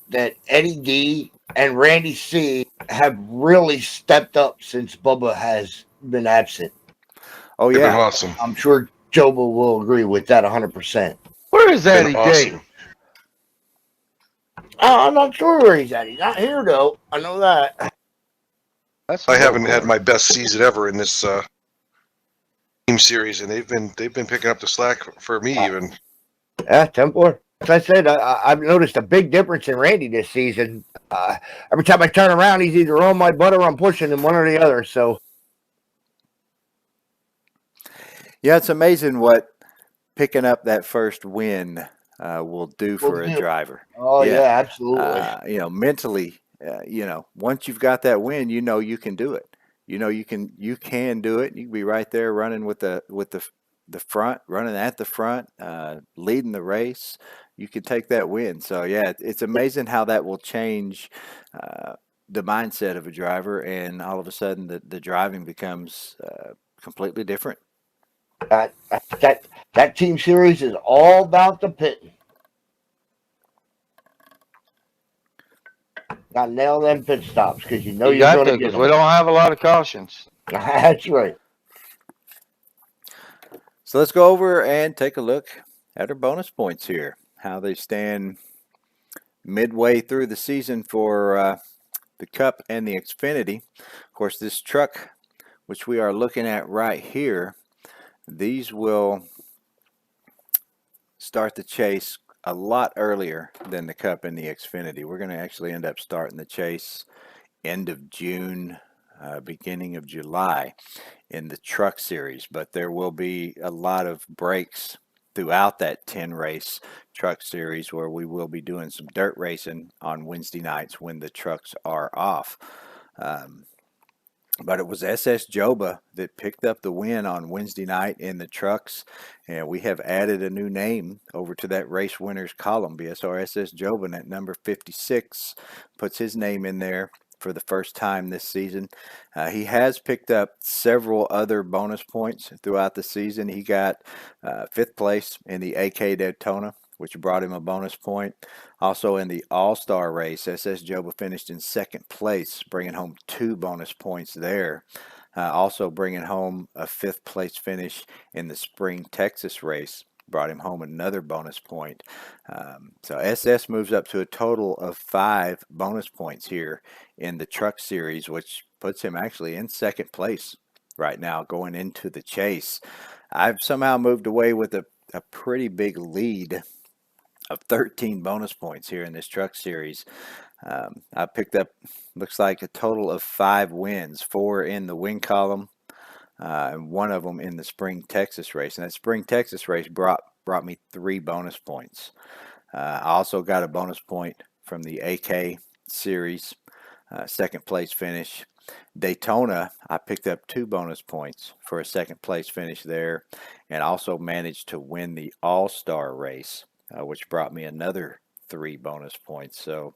that Eddie D and Randy C have really stepped up since Bubba has been absent. Oh They've been yeah, awesome. I'm sure Joba will agree with that 100%. Where is Been Eddie D? awesome. I'm not sure where he's at. He's not here though. I know that. That's I haven't had my best season ever in this team series, and they've been picking up the slack for me even. Yeah, Templar. As I said, I've noticed a big difference in Randy this season. Every time I turn around, he's either on my butt or I'm pushing him, one or the other. So yeah, it's amazing what picking up that first win will do for a do. driver. Oh Yeah. yeah, absolutely. Mentally, once you've got that win, you can do it. You can do it. You can be right there running with the front, running at the front, leading the race. You can take that win. So yeah, it's amazing how that will change the mindset of a driver, and all of a sudden the driving becomes completely different. That team series is all about the pitting. Got to nail them pit stops because you know You you're got going to, to get because them. we don't have a lot of cautions. That's right. So let's go over and take a look at our bonus points here, how they stand midway through the season for the Cup and the Xfinity. Of course, this truck, which we are looking at right here, these will start the chase a lot earlier than the Cup and the Xfinity. We're going to actually end up starting the chase end of June, beginning of July in the truck series, but there will be a lot of breaks throughout that 10 race truck series where we will be doing some dirt racing on Wednesday nights when the trucks are off. But it was SS Joba that picked up the win on Wednesday night in the trucks, and we have added a new name over to that race winners column. BSR SS Joba at number 56 puts his name in there for the first time this season. He has picked up several other bonus points throughout the season. He got 5th place in the AK Daytona, which brought him a bonus point. Also in the All-Star race, SS Joba finished in 2nd place, bringing home 2 bonus points there. Also bringing home a 5th place finish in the Spring Texas race, brought him home another bonus point. So SS moves up to a total of 5 bonus points here in the truck series, which puts him actually in 2nd place right now going into the chase. I've somehow moved away with a pretty big lead of 13 bonus points here in this truck series. I picked up, looks like a total of 5 wins, 4 in the win column, and 1 of them in the Spring Texas race. And that Spring Texas race brought me 3 bonus points. I also got a bonus point from the AK series, 2nd place finish. Daytona, I picked up 2 bonus points for a 2nd place finish there, and also managed to win the All-Star race, which brought me another 3 bonus points. So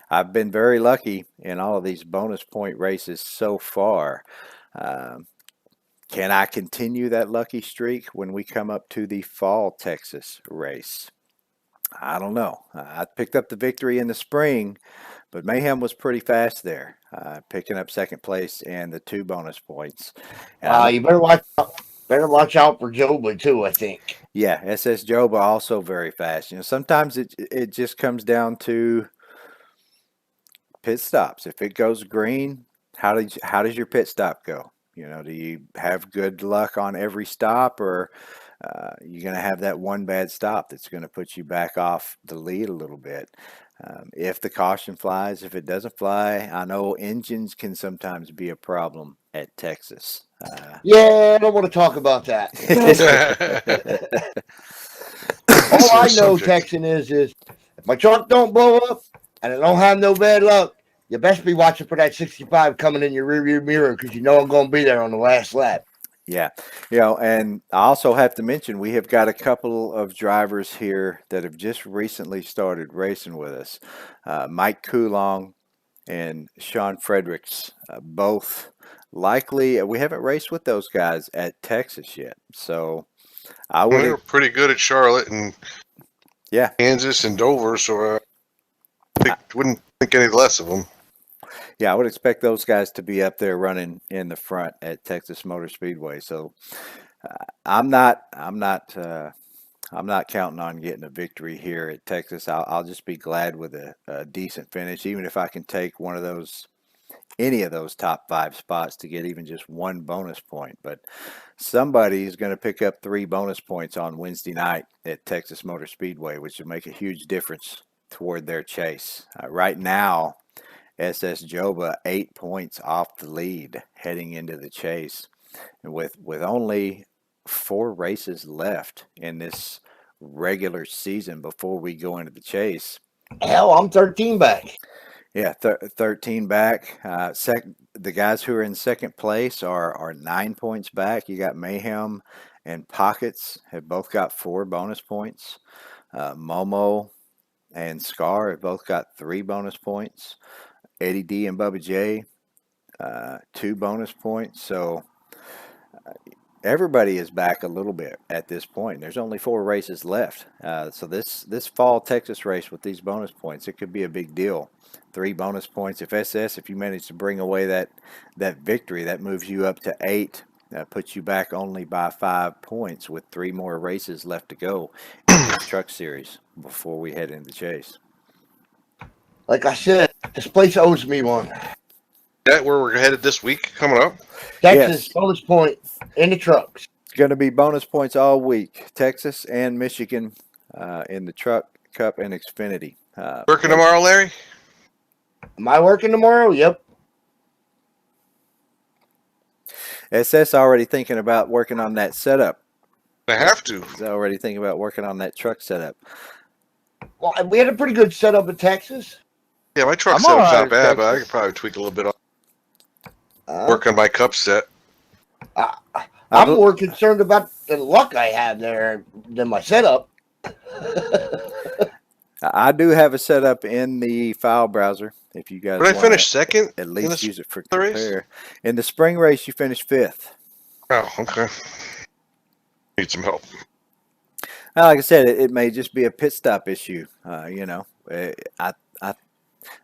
I've been very lucky in all of these bonus point races so far. Can I continue that lucky streak when we come up to the Fall Texas race? I don't know. I picked up the victory in the spring, but Mayhem was pretty fast there, picking up 2nd place and the 2 bonus points. And You better watch out. Better watch out for Joba too, I think. Yeah, SS Joba also very fast. Sometimes it just comes down to pit stops. If it goes green, how does your pit stop go? Do you have good luck on every stop, or you're going to have that one bad stop that's going to put you back off the lead a little bit? If the caution flies, if it doesn't fly, I know engines can sometimes be a problem at Texas. Yeah, I don't want to talk about that. All I know, Texan, is if my truck don't blow up and I don't have no bad luck, you best be watching for that 65 coming in your rearview mirror because you know I'm going to be there on the last lap. Yeah, and I also have to mention we have got a couple of drivers here that have just recently started racing with us. Mike Coulong and Sean Fredericks, both likely. We haven't raced with those guys at Texas yet, so I would. They were pretty good at Charlotte and Kansas and Dover, so I wouldn't think any less of them. Yeah, I would expect those guys to be up there running in the front at Texas Motor Speedway. So I'm not counting on getting a victory here at Texas. I'll just be glad with a decent finish, even if I can take any of those top 5 spots to get even just 1 bonus point. But somebody's going to pick up 3 bonus points on Wednesday night at Texas Motor Speedway, which will make a huge difference toward their chase. Right now, SS Joba 8 points off the lead heading into the chase, and with only 4 races left in this regular season before we go into the chase. Hell, I'm 13 back. Yeah, 13 back. The guys who are in second place are 9 points back. You got Mayhem and Pockets have both got 4 bonus points. Momo and Scar have both got 3 bonus points. Eddie D and Bubba J, 2 bonus points. So everybody is back a little bit at this point. There's only 4 races left. So this fall Texas race with these bonus points, it could be a big deal. 3 bonus points. If you manage to bring away that victory, that moves you up to 8. That puts you back only by 5 points with 3 more races left to go in this truck series before we head into the chase. Like I said, this place owes me one. That where we're headed this week coming up? Texas bonus point in the trucks. It's going to be bonus points all week. Texas and Michigan in the Truck Cup and Xfinity. Working tomorrow, Larry? Am I working tomorrow? Yep. SS already thinking about working on that setup. I have to. He's already thinking about working on that truck setup. Well, we had a pretty good setup in Texas. Yeah, my truck setup's not bad, but I could probably tweak a little bit. Work on my cup set. I'm more concerned about the luck I have there than my setup. I do have a setup in the file browser. If you guys Did I finish second? At least use it for race? compare. In the spring race, you finished 5th. Oh, okay. Need some help. Like I said, it may just be a pit stop issue.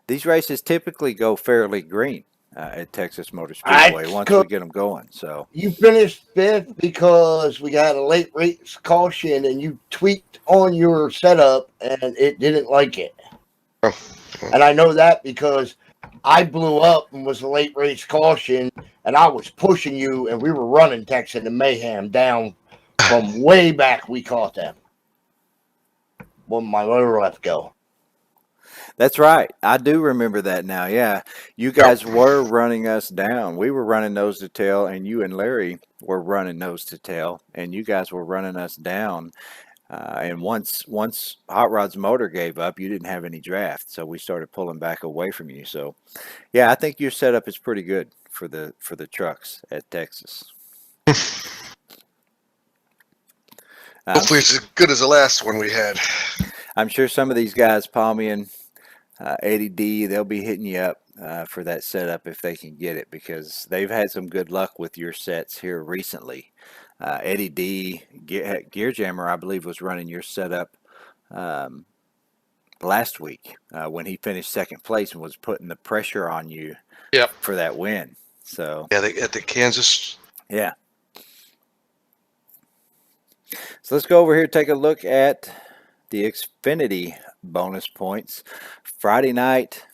These races typically go fairly green at Texas Motor Speedway once we get them going. So you finished 5th because we got a late race caution, and you tweaked on your setup, and it didn't like it. Oh. And I know that because I blew up and was a late race caution, and I was pushing you, and we were running Texas and Mayhem down from way back. We caught them when my motor left go. That's right. I do remember that now. Yeah. You guys were running us down. We were running nose to tail, and you and Larry were running nose to tail, and you guys were running us down. And once Hot Rod's motor gave up, you didn't have any draft, so we started pulling back away from you. So, yeah, I think your setup is pretty good for the trucks at Texas. Hopefully it's as good as the last one we had. I'm sure some of these guys, Palmy and Eddie D, they'll be hitting you up for that setup if they can get it, because they've had some good luck with your sets here recently. Eddie D, Gear Jammer, I believe, was running your setup last week when he finished second place and was putting the pressure on you for that win. So yeah, at the Kansas. Yeah. So let's go over here and take a look at the Xfinity bonus points. Friday night,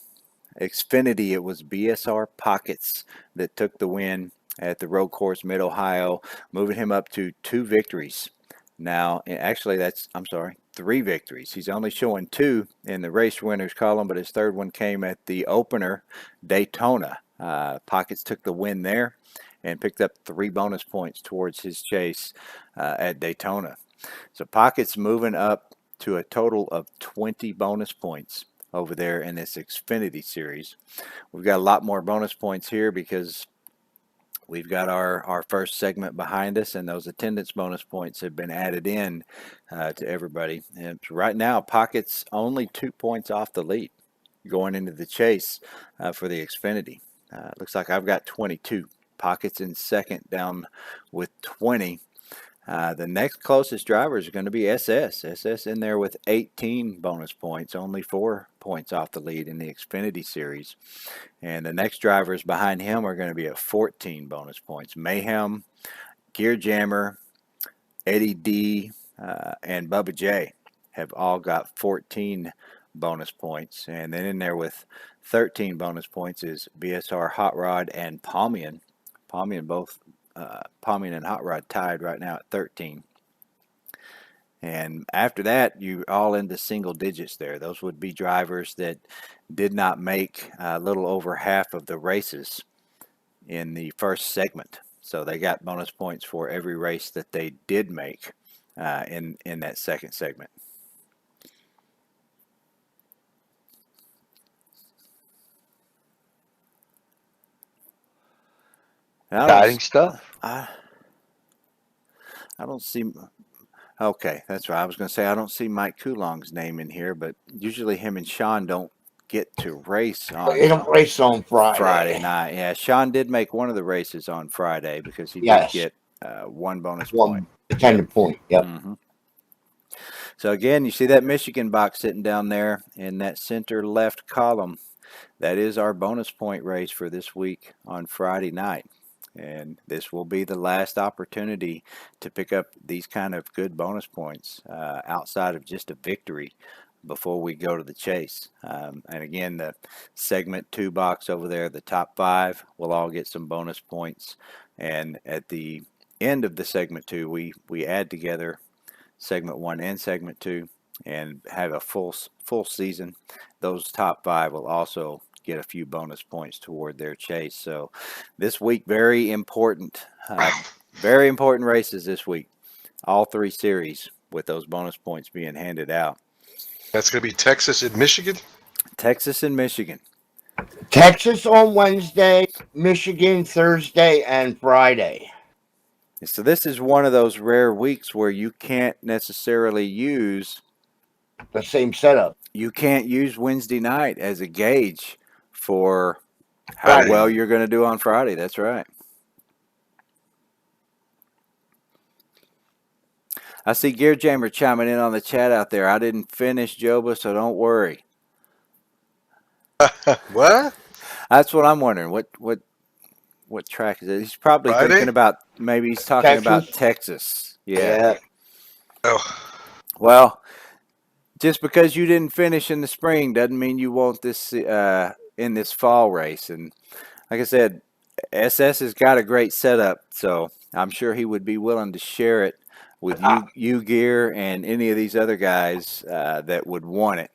Xfinity, it was BSR Pockets that took the win at the road course Mid-Ohio, moving him up to 2 victories. Now, actually, I'm sorry, 3 victories. He's only showing 2 in the race winners column, but his third one came at the opener, Daytona. Pockets took the win there and picked up 3 bonus points towards his chase at Daytona. So Pockets moving up to a total of 20 bonus points over there in this Xfinity series. We've got a lot more bonus points here because we've got our first segment behind us, and those attendance bonus points have been added in to everybody. And right now, Pockets only 2 points off the lead going into the chase for the Xfinity. Looks like I've got 22. Pockets in second, down with 20. The next closest driver is going to be SS. SS in there with 18 bonus points, only 4 points off the lead in the Xfinity series. And the next drivers behind him are going to be at 14 bonus points. Mayhem, Gear Jammer, Eddie D, and Bubba J have all got 14 bonus points. And then in there with 13 bonus points is BSR Hot Rod and Palmian. Palmian and Hot Rod tied right now at 13. And after that, you all into single digits there. Those would be drivers that did not make a little over half of the races in the first segment. So they got bonus points for every race that they did make in that second segment. Exciting stuff. I don't see. Okay, that's right. I was going to say I don't see Mike Coulong's name in here, but usually him and Sean don't get to race on They don't race on Friday. night. Yeah, Sean did make one of the races on Friday because he Yes. did get 1 bonus One point. attendant point. Yep. Mm-hmm. So again, you see that Michigan box sitting down there in that center left column. That is our bonus point race for this week on Friday night. And this will be the last opportunity to pick up these kind of good bonus points outside of just a victory before we go to the chase. And again, the segment 2 box over there, the top 5 will all get some bonus points. And at the end of the segment 2, we add together segment 1 and segment 2 and have a full season. Those top 5 will also get a few bonus points toward their chase. So this week, very important races this week. All 3 series with those bonus points being handed out. That's going to be Texas and Michigan. Texas and Michigan. Texas on Wednesday, Michigan Thursday and Friday. So this is one of those rare weeks where you can't necessarily use The same setup. you can't use Wednesday night as a gauge for how Friday. well you're going to do on Friday. That's right. I see Gear Jammer chiming in on the chat out there. I didn't finish, Joba, so don't worry. What? That's what I'm wondering. What track is it? He's probably Friday? thinking about, maybe he's talking about Texas? Texas. Yeah. Oh, Well, just because you didn't finish in the spring doesn't mean you won't this in this fall race. And like I said, SS has got a great setup, so I'm sure he would be willing to share it with you Gear, and any of these other guys that would want it.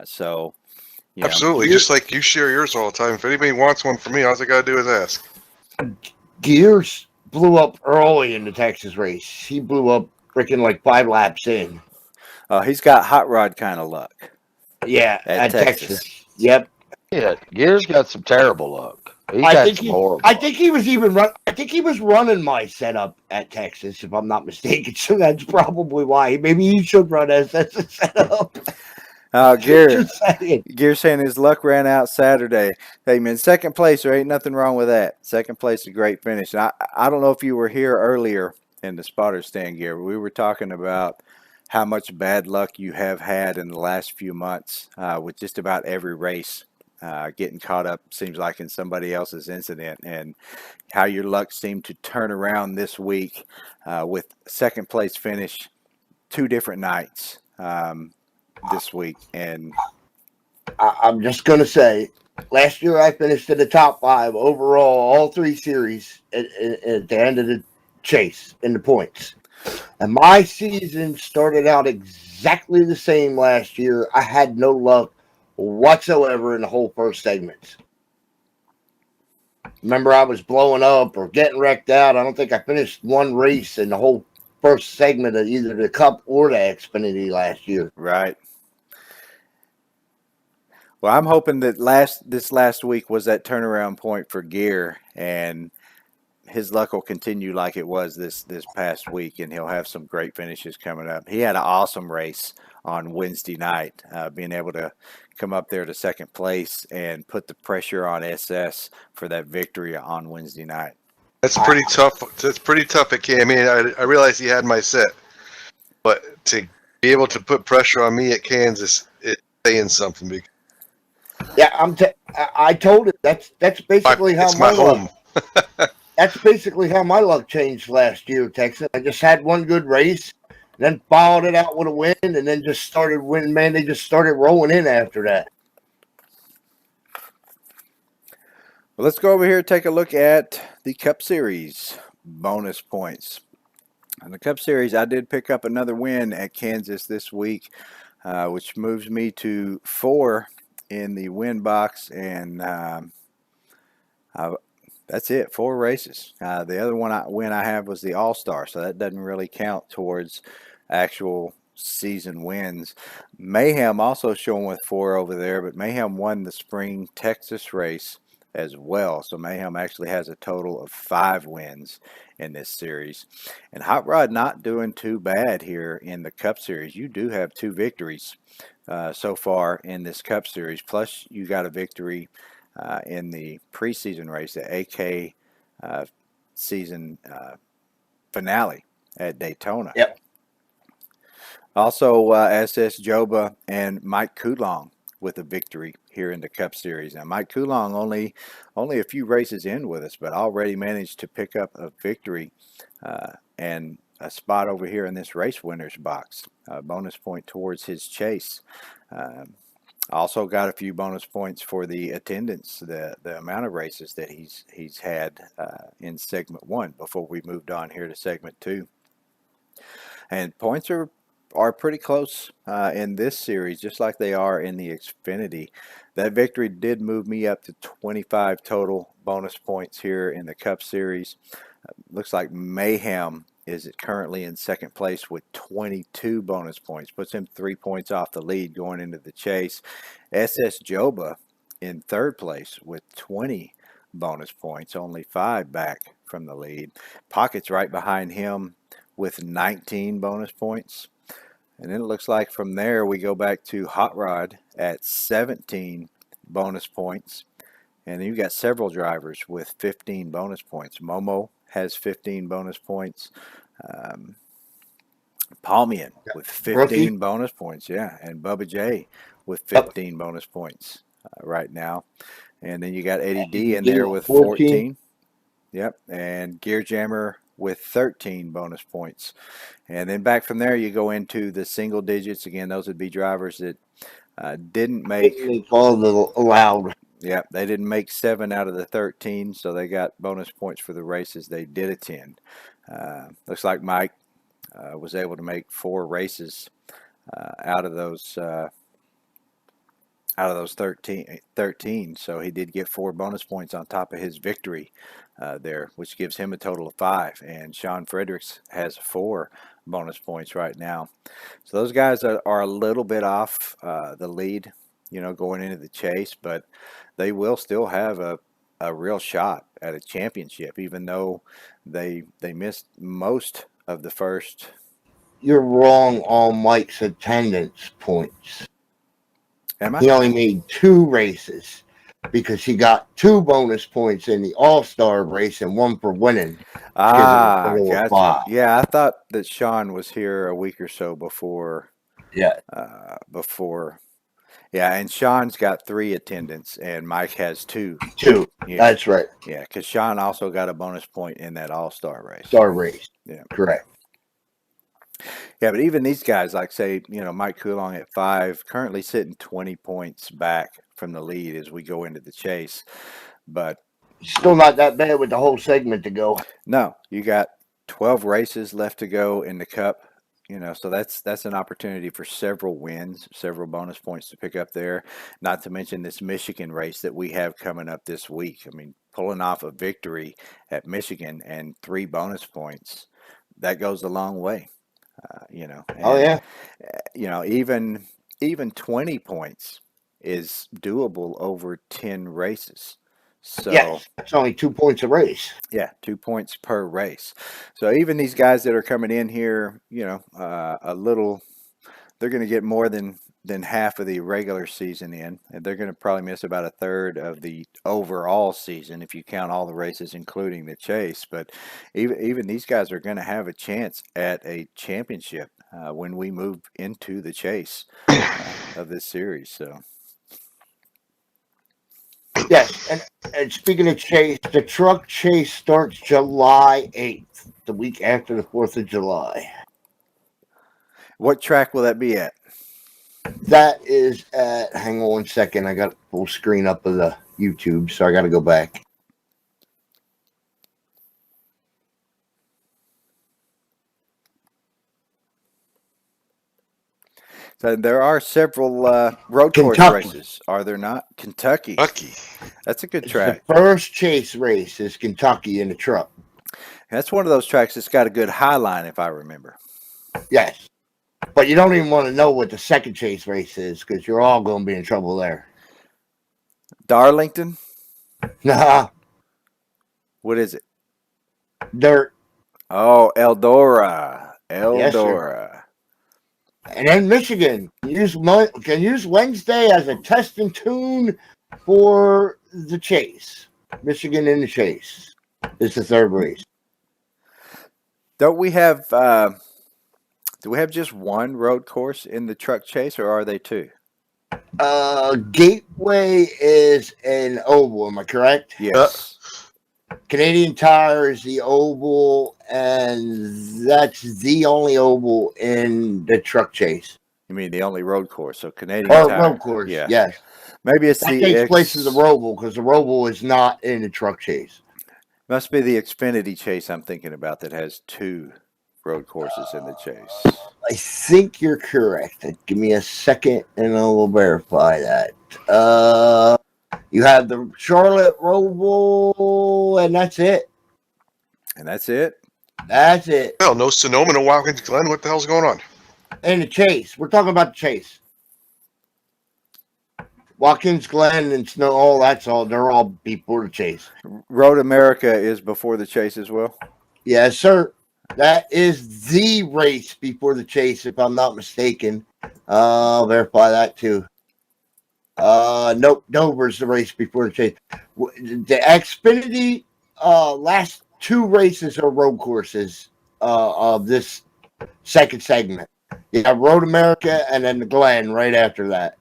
So, you know, absolutely. Just like you share yours all the time. If anybody wants one from me, all I got to do is ask. Gears blew up early in the Texas race. He blew up freaking like 5 laps in. he's got hot rod kind of luck. Yeah, At at Texas. Texas. Yep. Yeah, Gear's got some terrible luck. He I got think some he, horrible I luck. think he was even I think he was running my setup at Texas, if I'm not mistaken. So that's probably why. Maybe he should run SS's setup. Gear, Just saying. Gear saying his luck ran out Saturday. Hey, man, second place, there ain't nothing wrong with that. Second place is a great finish. And I don't know if you were here earlier in the spotter stand, Gear. We were talking about how much bad luck you have had in the last few months with just about every race. Getting caught up seems like in somebody else's incident, and how your luck seemed to turn around this week with second place finish 2 different nights this week, and I'm just going to say, last year I finished in the top 5 overall, all 3 series at the end of the chase in the points. And my season started out exactly the same last year. I had no luck whatsoever in the whole first segment. Remember, I was blowing up or getting wrecked out. I don't think I finished one race in the whole first segment of either the Cup or the Xfinity last year. right. Well, I'm hoping that this last week was that turnaround point for Gear, and his luck will continue like it was this past week, and he'll have some great finishes coming up. He had an awesome race on Wednesday night, being able to come up there to second place and put the pressure on SS for that victory on Wednesday night. That's pretty tough. That's pretty tough at I mean, I realized he had my set, but to be able to put pressure on me at Kansas, it's saying something. Yeah, I told him that's basically how It's my home. That's basically how my luck changed last year, Texas. I just had one good race, then followed it out with a win, and then just started winning. Man, they just started rolling in after that. Well, let's go over here and take a look at the Cup Series bonus points. In the Cup Series, I did pick up another win at Kansas this week, which moves me to 4 in the win box, and that's it, 4 races. The other win I have was the All-Star, so that doesn't really count towards actual season wins. Mayhem also showing with 4 over there, but Mayhem won the Spring Texas race as well. So Mayhem actually has a total of 5 wins in this series. And Hot Rod not doing too bad here in the Cup Series. You do have 2 victories so far in this Cup Series. Plus you got a victory in the preseason race, the AK season finale at Daytona. Yep. Also, SS Joba and Mike Coulon with a victory here in the Cup Series. Now, Mike Coulon only a few races in with us, but already managed to pick up a victory and a spot over here in this race winners box. A bonus point towards his chase. Also got a few bonus points for the attendance, the amount of races that he's had in segment 1 before we moved on here to segment 2. And points are pretty close in this series, just like they are in the Xfinity. That victory did move me up to 25 total bonus points here in the Cup Series. Looks like Mayhem is currently in second place with 22 bonus points. Puts him 3 points off the lead going into the chase. SS Joba in third place with 20 bonus points, only 5 back from the lead. Pocket's right behind him with 19 bonus points. And then it looks like from there we go back to Hot Rod at 17 bonus points. And then you've got several drivers with 15 bonus points. Momo has 15 bonus points. Palmian with 15 Rookie. bonus points, yeah. And Bubba J with 15 bonus points right now. And then you got Eddie D in there with 14. Yep. And Gear Jammer with 13 bonus points. And then back from there, you go into the single digits. Again, those would be drivers that didn't make all the allowed. Yeah, they didn't make 7 out of the 13, so they got bonus points for the races they did attend. Looks like Mike was able to make 4 races out of those 13, so he did get 4 bonus points on top of his victory there, which gives him a total of 5. And Sean Fredericks has 4 bonus points right now. So those guys are a little bit off the lead, going into the chase, but they will still have a real shot at a championship, even though they missed most of the first. You're wrong on Mike's attendance points. Am I? He only made 2 races because he got 2 bonus points in the All-Star race and 1 for winning. Gotcha. Yeah, I thought that Sean was here a week or so before. Yeah. Yeah, and Sean's got 3 attendance, and Mike has 2. 2. Yeah. That's right. Yeah, because Sean also got a bonus point in that All-Star race. Star race. Yeah. Correct. Yeah, but even these guys, like say, Mike Coulon at 5, currently sitting 20 points back from the lead as we go into the chase. But Still not that bad with the whole segment to go. no, you got 12 races left to go in the Cup. So that's an opportunity for several wins, several bonus points to pick up there. Not to mention this Michigan race that we have coming up this week. I mean, pulling off a victory at Michigan and 3 bonus points, that goes a long way. Oh yeah, Even 20 points is doable over 10 races. So yes, it's only 2 points a race. yeah, 2 points per race. So even these guys that are coming in here, they're going to get more than half of the regular season in, and they're going to probably miss about a third of the overall season if you count all the races, including the chase. But even these guys are going to have a chance at a championship when we move into the chase of this series. So. Yes, and speaking of chase, the truck chase starts July 8th, the week after the 4th of July. What track will that be at? That is at, hang on 1 second, I got full screen up of the YouTube, so I got to go back. So there are several road course Kentucky. races, are there not? Kentucky. Lucky. That's a good It's track. the first chase race is Kentucky in the truck. That's one of those tracks that's got a good high line, if I remember. Yes. But you don't even want to know what the second chase race is because you're all going to be in trouble there. Darlington? Nah, What is it? dirt. Oh, Eldora. Yes, sir. Eldora. And then Michigan can use Wednesday as a test and tune for the chase. Michigan in the chase is the third race. Don't we have do we have just one road course in the truck chase, or are they two? Gateway is an oval, am I correct? Yes. Canadian Tire is the oval, and that's the only oval in the truck chase. You mean the only road course? So Canadian Or Tire. road course, Yeah. yes. Maybe it's That the takes place in the Roval because the Roval is not in the truck chase. Must be the Xfinity chase I'm thinking about that has 2 road courses in the chase. I think you're correct. Give me a second and I will verify that. You have the Charlotte Roval, and that's it. And that's it? That's it. Hell, no Sonoma, no Watkins Glen. What the hell's going on? And the chase. We're talking about the chase. Watkins Glen and Snow, all that's all. They're all before the chase. Road America is before the chase as well? Yes, sir. That is the race before the chase, if I'm not mistaken. I'll verify that too. Nope, Dover's the race before the chase. The Xfinity last 2 races are road courses of this second segment. You have Road America and then the Glen right after that.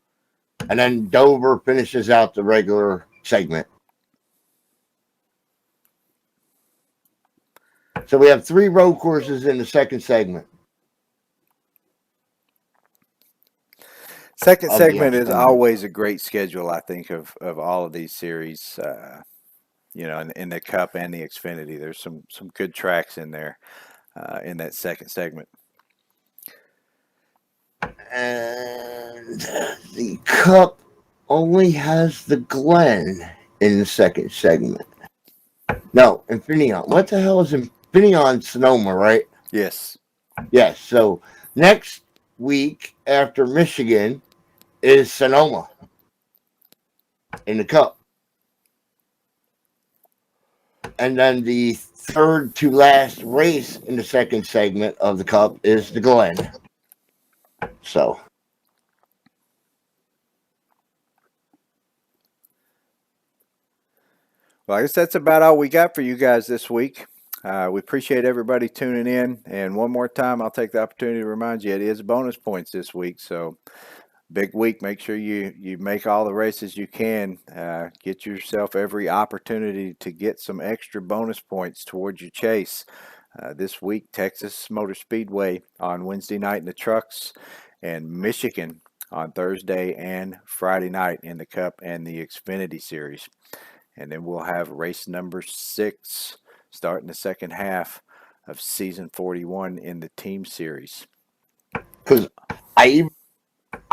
And then Dover finishes out the regular segment. So we have 3 road courses in the second segment. Second Of the segment is Xfinity. always a great schedule, I think, of all of these series. In the Cup and the Xfinity, there's some good tracks in there in that second segment. And the Cup only has the Glen in the second segment. No, Infineon. What the hell is Infineon Sonoma, right? Yes. Yes. So next week after Michigan is Sonoma in the Cup. And then the third to last race in the second segment of the Cup is the Glen. So. Well, I guess that's about all we got for you guys this week. We appreciate everybody tuning in. And one more time, I'll take the opportunity to remind you, it is bonus points this week. So big week. Make sure you make all the races you can. Get yourself every opportunity to get some extra bonus points towards your chase. This week, Texas Motor Speedway on Wednesday night in the trucks, and Michigan on Thursday and Friday night in the Cup and the Xfinity Series. And then we'll have race number 6 starting the second half of season 41 in the team series. Because I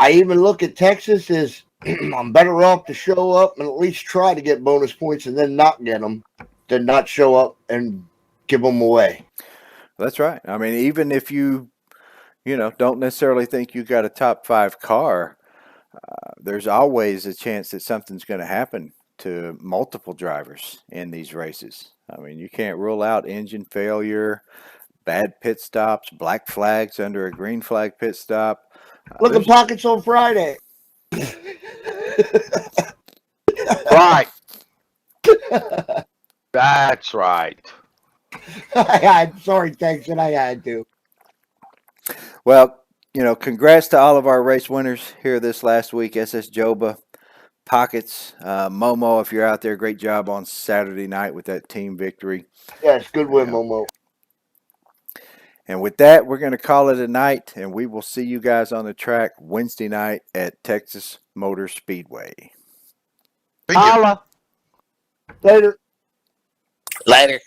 even look at Texas as I'm better off to show up and at least try to get bonus points and then not get them than not show up and give them away. That's right. I mean, even if you don't necessarily think you got a top 5 car, there's always a chance that something's going to happen to multiple drivers in these races. I mean, you can't rule out engine failure, bad pit stops, black flags under a green flag pit stop. Look at Pockets on Friday. Right. That's right. Sorry, Texan, I had to. Well, congrats to all of our race winners here this last week. SS Joba, Pockets, Momo, if you're out there, great job on Saturday night with that team victory. Yes, good win, Momo. And with that, we're going to call it a night, and we will see you guys on the track Wednesday night at Texas Motor Speedway. Thank you. Holla. Later. Later.